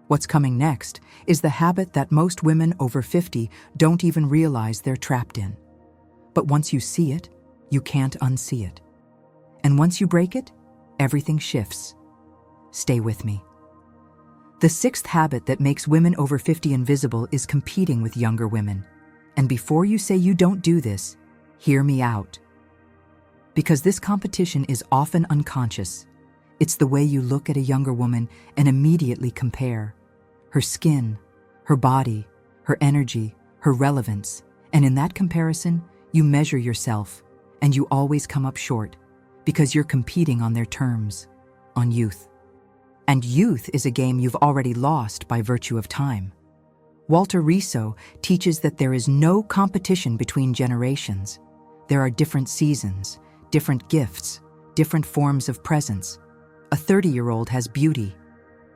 What's coming next is the habit that most women over 50 don't even realize they're trapped in. But once you see it, you can't unsee it. And once you break it, everything shifts. Stay with me. The 6th habit that makes women over 50 invisible is competing with younger women. And before you say you don't do this, hear me out. Because this competition is often unconscious. It's the way you look at a younger woman and immediately compare. Her skin, her body, her energy, her relevance. And in that comparison, you measure yourself, and you always come up short. Because you're competing on their terms, on youth. And youth is a game you've already lost by virtue of time. Walter Riso teaches that there is no competition between generations. There are different seasons, different gifts, different forms of presence. A 30-year-old has beauty.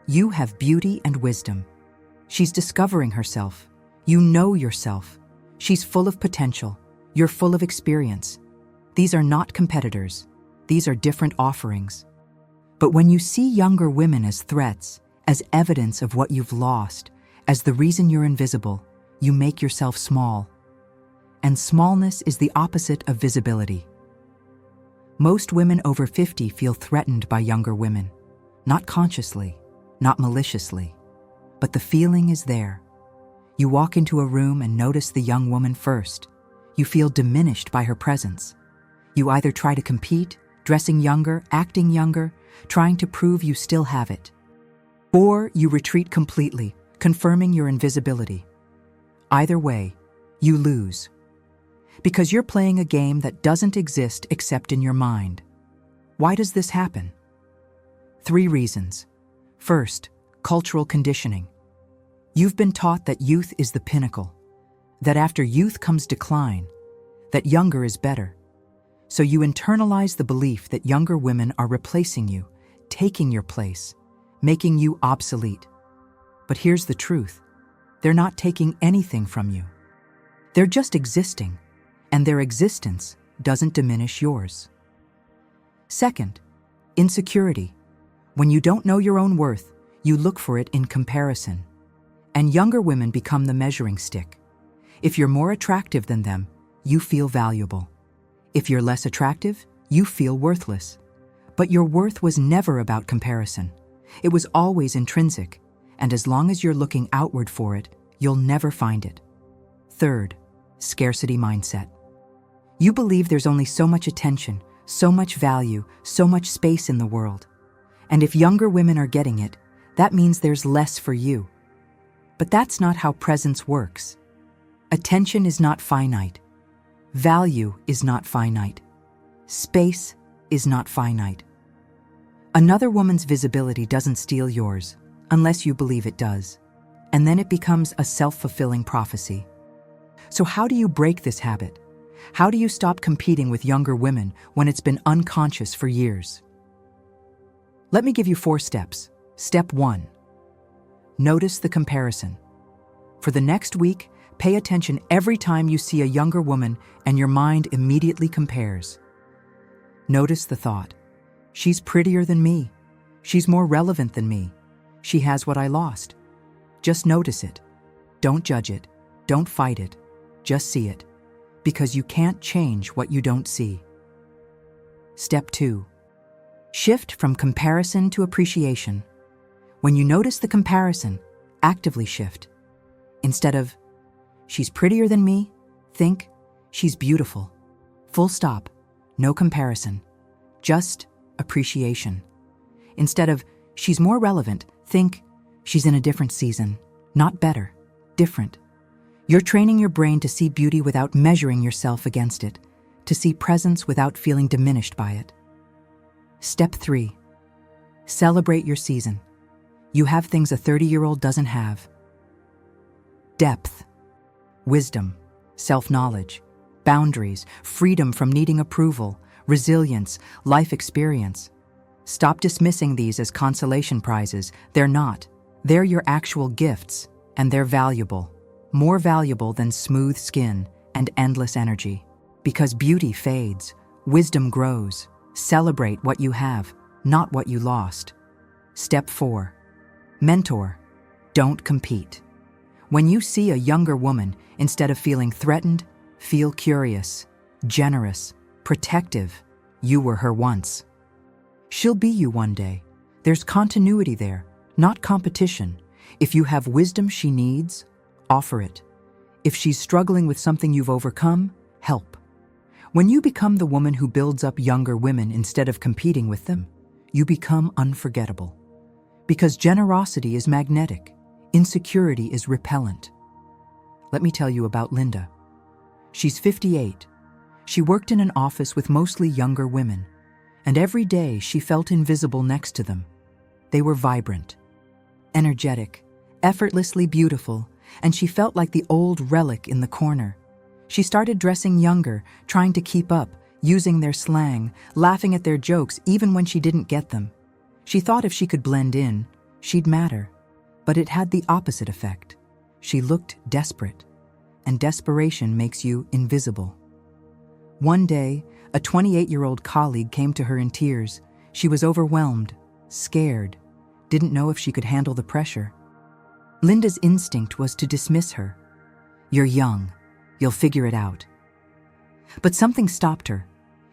You have beauty and wisdom. She's discovering herself. You know yourself. She's full of potential. You're full of experience. These are not competitors. These are different offerings. But when you see younger women as threats, as evidence of what you've lost, as the reason you're invisible, you make yourself small. And smallness is the opposite of visibility. Most women over 50 feel threatened by younger women, not consciously, not maliciously, but the feeling is there. You walk into a room and notice the young woman first. You feel diminished by her presence. You either try to compete, dressing younger, acting younger, trying to prove you still have it, or you retreat completely, confirming your invisibility. Either way, you lose. Because you're playing a game that doesn't exist except in your mind. Why does this happen? 3 reasons. First, cultural conditioning. You've been taught that youth is the pinnacle, that after youth comes decline, that younger is better. So you internalize the belief that younger women are replacing you, taking your place, making you obsolete. But here's the truth. They're not taking anything from you. They're just existing, and their existence doesn't diminish yours. Second, insecurity. When you don't know your own worth, you look for it in comparison. And younger women become the measuring stick. If you're more attractive than them, you feel valuable. If you're less attractive, you feel worthless. But your worth was never about comparison. It was always intrinsic, and as long as you're looking outward for it, you'll never find it. Third, scarcity mindset. You believe there's only so much attention, so much value, so much space in the world. And if younger women are getting it, that means there's less for you. But that's not how presence works. Attention is not finite. Value is not finite. Space is not finite. Another woman's visibility doesn't steal yours, unless you believe it does. And then it becomes a self-fulfilling prophecy. So how do you break this habit? How do you stop competing with younger women when it's been unconscious for years? Let me give you 4 steps. Step 1. Notice the comparison. For the next week, pay attention every time you see a younger woman and your mind immediately compares. Notice the thought. She's prettier than me. She's more relevant than me. She has what I lost. Just notice it. Don't judge it. Don't fight it. Just see it. Because you can't change what you don't see. Step 2. Shift from comparison to appreciation. When you notice the comparison, actively shift. Instead of, she's prettier than me, think, she's beautiful. Full stop. No comparison. Just appreciation. Instead of, she's more relevant, think, she's in a different season. Not better, different. You're training your brain to see beauty without measuring yourself against it, to see presence without feeling diminished by it. Step 3. Celebrate your season. You have things a 30-year-old doesn't have. Depth, wisdom, self-knowledge, boundaries, freedom from needing approval, resilience, life experience. Stop dismissing these as consolation prizes. They're not. They're your actual gifts, and they're valuable. More valuable than smooth skin and endless energy. Because beauty fades, wisdom grows. Celebrate what you have, not what you lost. Step 4. Mentor. Don't compete. When you see a younger woman, instead of feeling threatened, feel curious, generous, protective. You were her once. She'll be you one day. There's continuity there, not competition. If you have wisdom she needs, offer it. If she's struggling with something you've overcome, help. When you become the woman who builds up younger women instead of competing with them, you become unforgettable. Because generosity is magnetic, insecurity is repellent. Let me tell you about Linda. She's 58. She worked in an office with mostly younger women, and every day she felt invisible next to them. They were vibrant, energetic, effortlessly beautiful, and she felt like the old relic in the corner. She started dressing younger, trying to keep up, using their slang, laughing at their jokes even when she didn't get them. She thought if she could blend in, she'd matter. But it had the opposite effect. She looked desperate, and desperation makes you invisible. One day, a 28-year-old colleague came to her in tears. She was overwhelmed, scared, didn't know if she could handle the pressure. Linda's instinct was to dismiss her. "You're young. You'll figure it out." But something stopped her.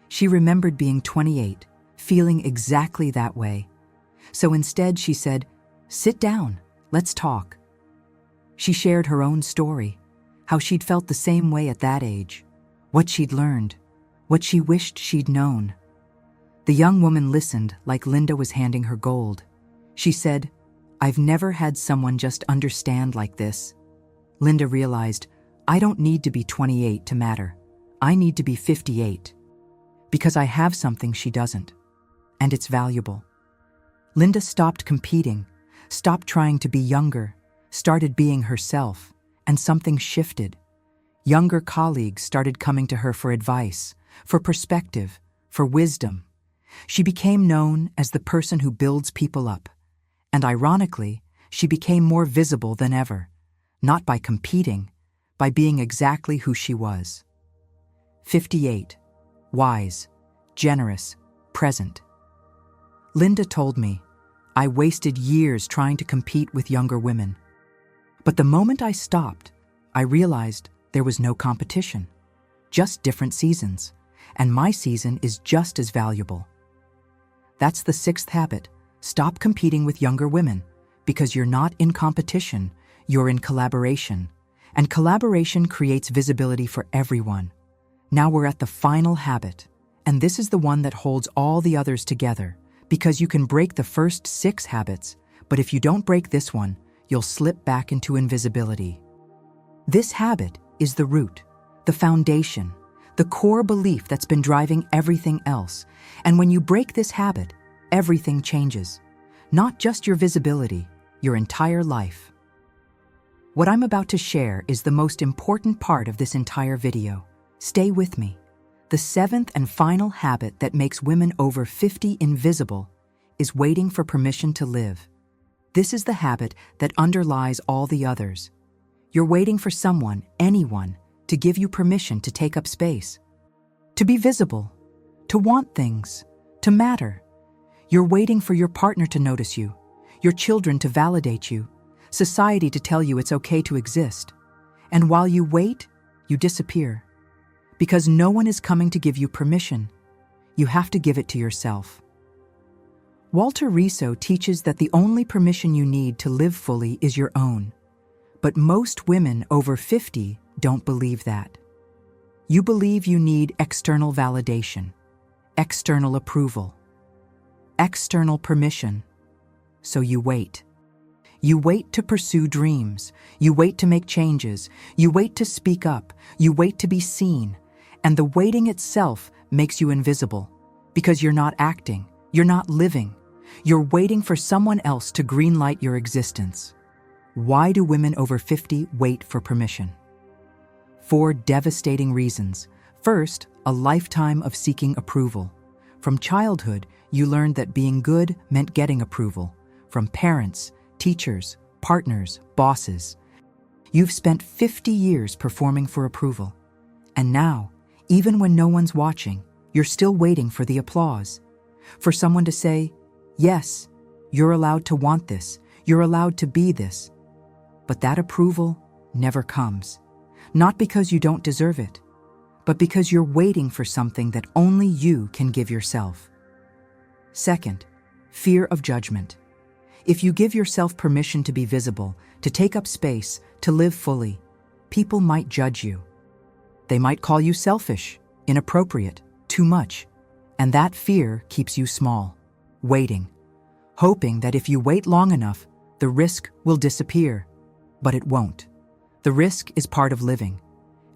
She remembered being 28, feeling exactly that way. So instead she said, "Sit down, let's talk." She shared her own story, how she'd felt the same way at that age, what she'd learned, what she wished she'd known. The young woman listened like Linda was handing her gold. She said, "I've never had someone just understand like this." Linda realized, "I don't need to be 28 to matter. I need to be 58. Because I have something she doesn't. And it's valuable." Linda stopped competing, stopped trying to be younger, started being herself, and something shifted. Younger colleagues started coming to her for advice, for perspective, for wisdom. She became known as the person who builds people up. And ironically, she became more visible than ever, not by competing, by being exactly who she was. 58. Wise, generous, present. Linda told me, "I wasted years trying to compete with younger women. But the moment I stopped, I realized there was no competition, just different seasons, and my season is just as valuable." That's the 6th habit. Stop competing with younger women, because you're not in competition, you're in collaboration. And collaboration creates visibility for everyone. Now we're at the final habit, and this is the one that holds all the others together, because you can break the first 6 habits, but if you don't break this one, you'll slip back into invisibility. This habit is the root, the foundation, the core belief that's been driving everything else. And when you break this habit, everything changes. Not just your visibility, your entire life. What I'm about to share is the most important part of this entire video. Stay with me. The 7th and final habit that makes women over 50 invisible is waiting for permission to live. This is the habit that underlies all the others. You're waiting for someone, anyone, to give you permission to take up space, to be visible, to want things, to matter. You're waiting for your partner to notice you, your children to validate you, society to tell you it's okay to exist. And while you wait, you disappear. Because no one is coming to give you permission. You have to give it to yourself. Walter Riso teaches that the only permission you need to live fully is your own. But most women over 50 don't believe that. You believe you need external validation, external approval, external permission. So you wait. You wait to pursue dreams. You wait to make changes. You wait to speak up. You wait to be seen. And the waiting itself makes you invisible because you're not acting. You're not living. You're waiting for someone else to greenlight your existence. Why do women over 50 wait for permission? 4 devastating reasons. First, a lifetime of seeking approval. From childhood, you learned that being good meant getting approval from parents, teachers, partners, bosses. You've spent 50 years performing for approval. And now, even when no one's watching, you're still waiting for the applause. For someone to say, "Yes, you're allowed to want this. You're allowed to be this." But that approval never comes. Not because you don't deserve it, but because you're waiting for something that only you can give yourself. Second, fear of judgment. If you give yourself permission to be visible, to take up space, to live fully, people might judge you. They might call you selfish, inappropriate, too much. And that fear keeps you small, waiting, hoping that if you wait long enough, the risk will disappear. But it won't. The risk is part of living,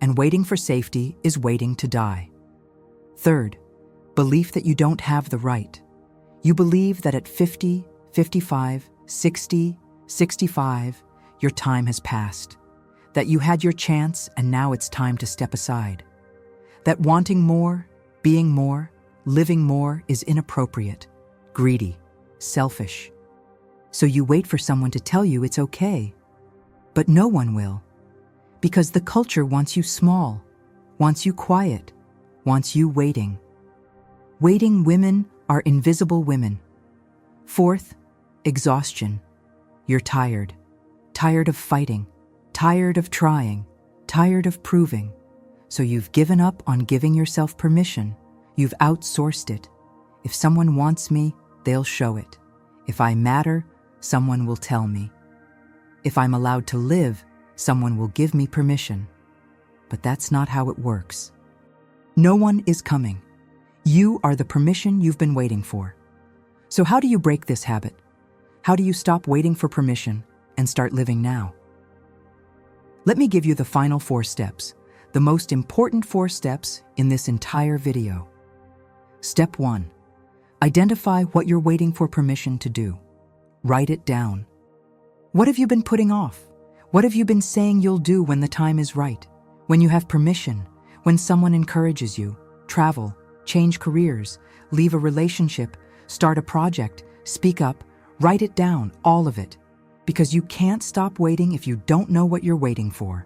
and waiting for safety is waiting to die. Third, belief that you don't have the right. You believe that at 50, 55, 60, 65, your time has passed. That you had your chance and now it's time to step aside. That wanting more, being more, living more is inappropriate, greedy, selfish. So you wait for someone to tell you it's okay. But no one will. Because the culture wants you small, wants you quiet, wants you waiting. Waiting women are invisible women. Fourth, exhaustion. You're tired. Tired of fighting. Tired of trying. Tired of proving. So you've given up on giving yourself permission. You've outsourced it. If someone wants me, they'll show it. If I matter, someone will tell me. If I'm allowed to live, someone will give me permission. But that's not how it works. No one is coming. You are the permission you've been waiting for. So how do you break this habit? How do you stop waiting for permission and start living now? Let me give you the final 4 steps, the most important 4 steps in this entire video. Step 1. Identify what you're waiting for permission to do. Write it down. What have you been putting off? What have you been saying you'll do when the time is right? When you have permission? When someone encourages you? Travel, change careers, leave a relationship, start a project, speak up, write it down, all of it. Because you can't stop waiting if you don't know what you're waiting for.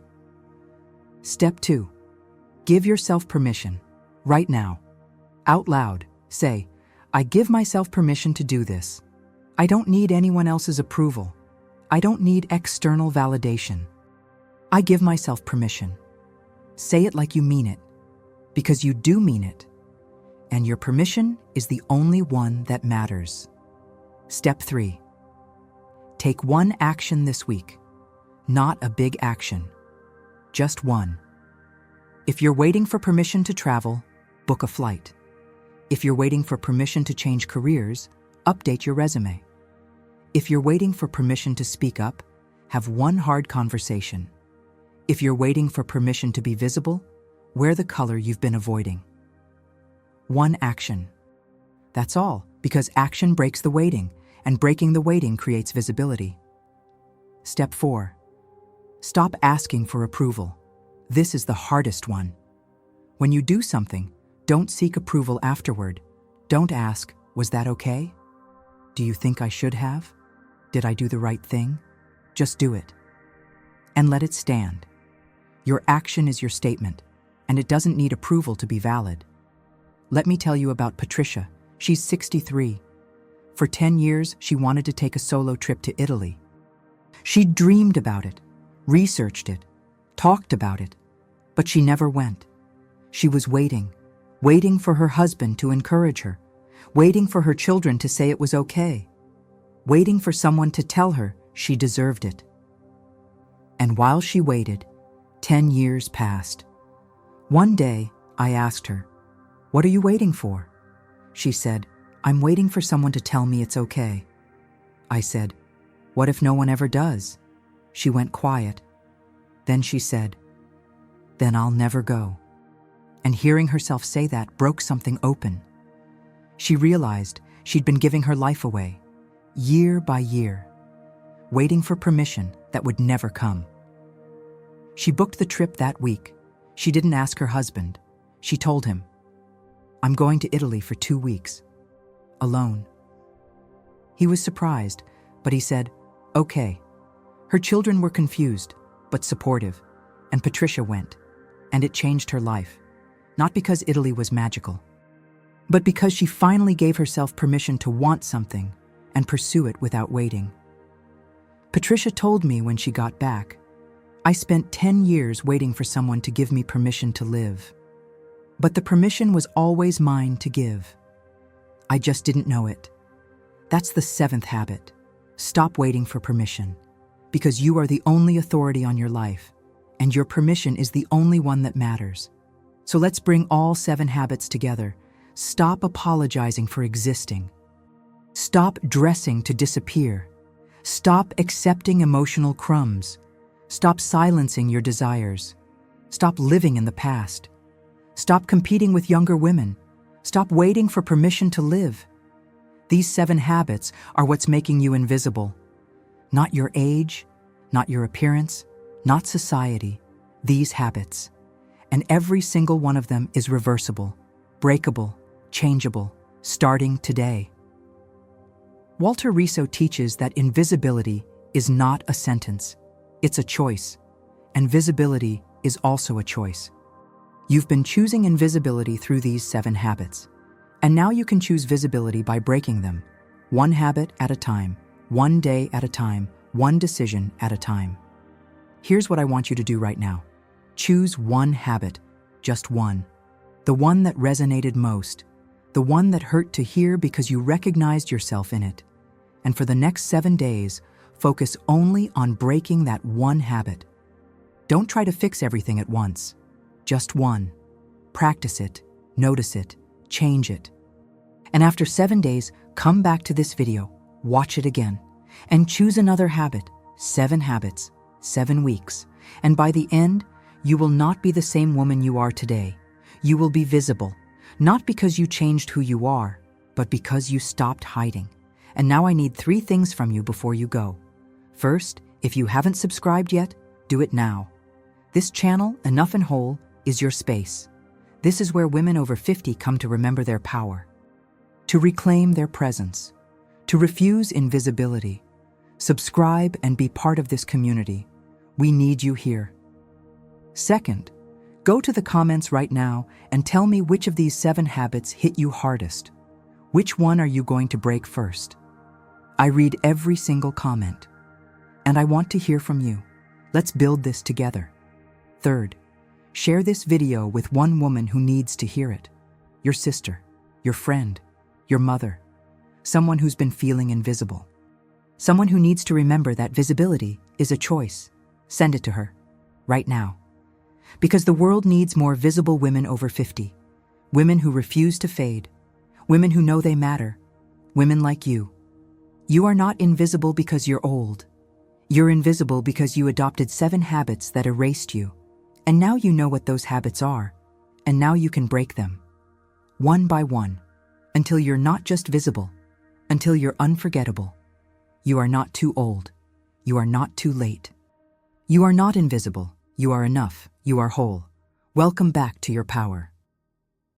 Step 2. Give yourself permission. Right now. Out loud. Say, I give myself permission to do this. I don't need anyone else's approval. I don't need external validation. I give myself permission. Say it like you mean it, because you do mean it. And your permission is the only one that matters. Step 3. Take one action this week. Not a big action. Just one. If you're waiting for permission to travel, book a flight. If you're waiting for permission to change careers, update your resume. If you're waiting for permission to speak up, have one hard conversation. If you're waiting for permission to be visible, wear the color you've been avoiding. One action. That's all, because action breaks the waiting, and breaking the waiting creates visibility. Step 4. Stop asking for approval. This is the hardest one. When you do something, don't seek approval afterward. Don't ask, was that okay? Do you think I should have? Did I do the right thing? Just do it. And let it stand. Your action is your statement, and it doesn't need approval to be valid. Let me tell you about Patricia. She's 63. For 10 years, she wanted to take a solo trip to Italy. She dreamed about it, researched it, talked about it, but she never went. She was waiting for her husband to encourage her, waiting for her children to say it was okay, waiting for someone to tell her she deserved it. And while she waited, 10 years passed. One day, I asked her, "What are you waiting for?" She said, "I'm waiting for someone to tell me it's okay." I said, "What if no one ever does?" She went quiet. Then she said, "Then I'll never go." And hearing herself say that broke something open. She realized she'd been giving her life away, year by year, waiting for permission that would never come. She booked the trip that week. She didn't ask her husband. She told him, "I'm going to Italy for 2 weeks, alone." He was surprised, but he said, "Okay." Her children were confused, but supportive, and Patricia went, and it changed her life. Not because Italy was magical, but because she finally gave herself permission to want something and pursue it without waiting. Patricia told me when she got back, "I spent 10 years waiting for someone to give me permission to live. But the permission was always mine to give. I just didn't know it." That's the 7th habit. Stop waiting for permission, because you are the only authority on your life, and your permission is the only one that matters. So let's bring all 7 habits together. Stop apologizing for existing. Stop dressing to disappear. Stop accepting emotional crumbs. Stop silencing your desires. Stop living in the past. Stop competing with younger women. Stop waiting for permission to live. These 7 habits are what's making you invisible. Not your age, not your appearance, not society. These habits. And every single one of them is reversible, breakable, changeable, starting today. Walter Riso teaches that invisibility is not a sentence. It's a choice. And visibility is also a choice. You've been choosing invisibility through these 7 habits. And now you can choose visibility by breaking them, One habit at a time, one day at a time, one decision at a time. Here's what I want you to do right now. Choose one habit, just one. The one that resonated most, the one that hurt to hear because you recognized yourself in it. And for the next 7 days, focus only on breaking that one habit. Don't try to fix everything at once. Just one. Practice it, notice it, change it. And after 7 days, come back to this video, watch it again, and choose another habit. 7 habits, 7 weeks. And by the end, you will not be the same woman you are today. You will be visible, not because you changed who you are, but because you stopped hiding. And now I need 3 things from you before you go. First, if you haven't subscribed yet, do it now. This channel, Enough and Whole, is your space. This is where women over 50 come to remember their power, to reclaim their presence, to refuse invisibility. Subscribe and be part of this community. We need you here. Second, go to the comments right now and tell me which of these 7 habits hit you hardest. Which one are you going to break first? I read every single comment, and I want to hear from you. Let's build this together. Third, share this video with one woman who needs to hear it. Your sister, your friend, your mother, someone who's been feeling invisible. Someone who needs to remember that visibility is a choice. Send it to her, right now. Because the world needs more visible women over 50. Women who refuse to fade. Women who know they matter. Women like you. You are not invisible because you're old. You're invisible because you adopted 7 habits that erased you. And now you know what those habits are. And now you can break them. One by one. Until you're not just visible. Until you're unforgettable. You are not too old. You are not too late. You are not invisible. You are enough. You are whole. Welcome back to your power.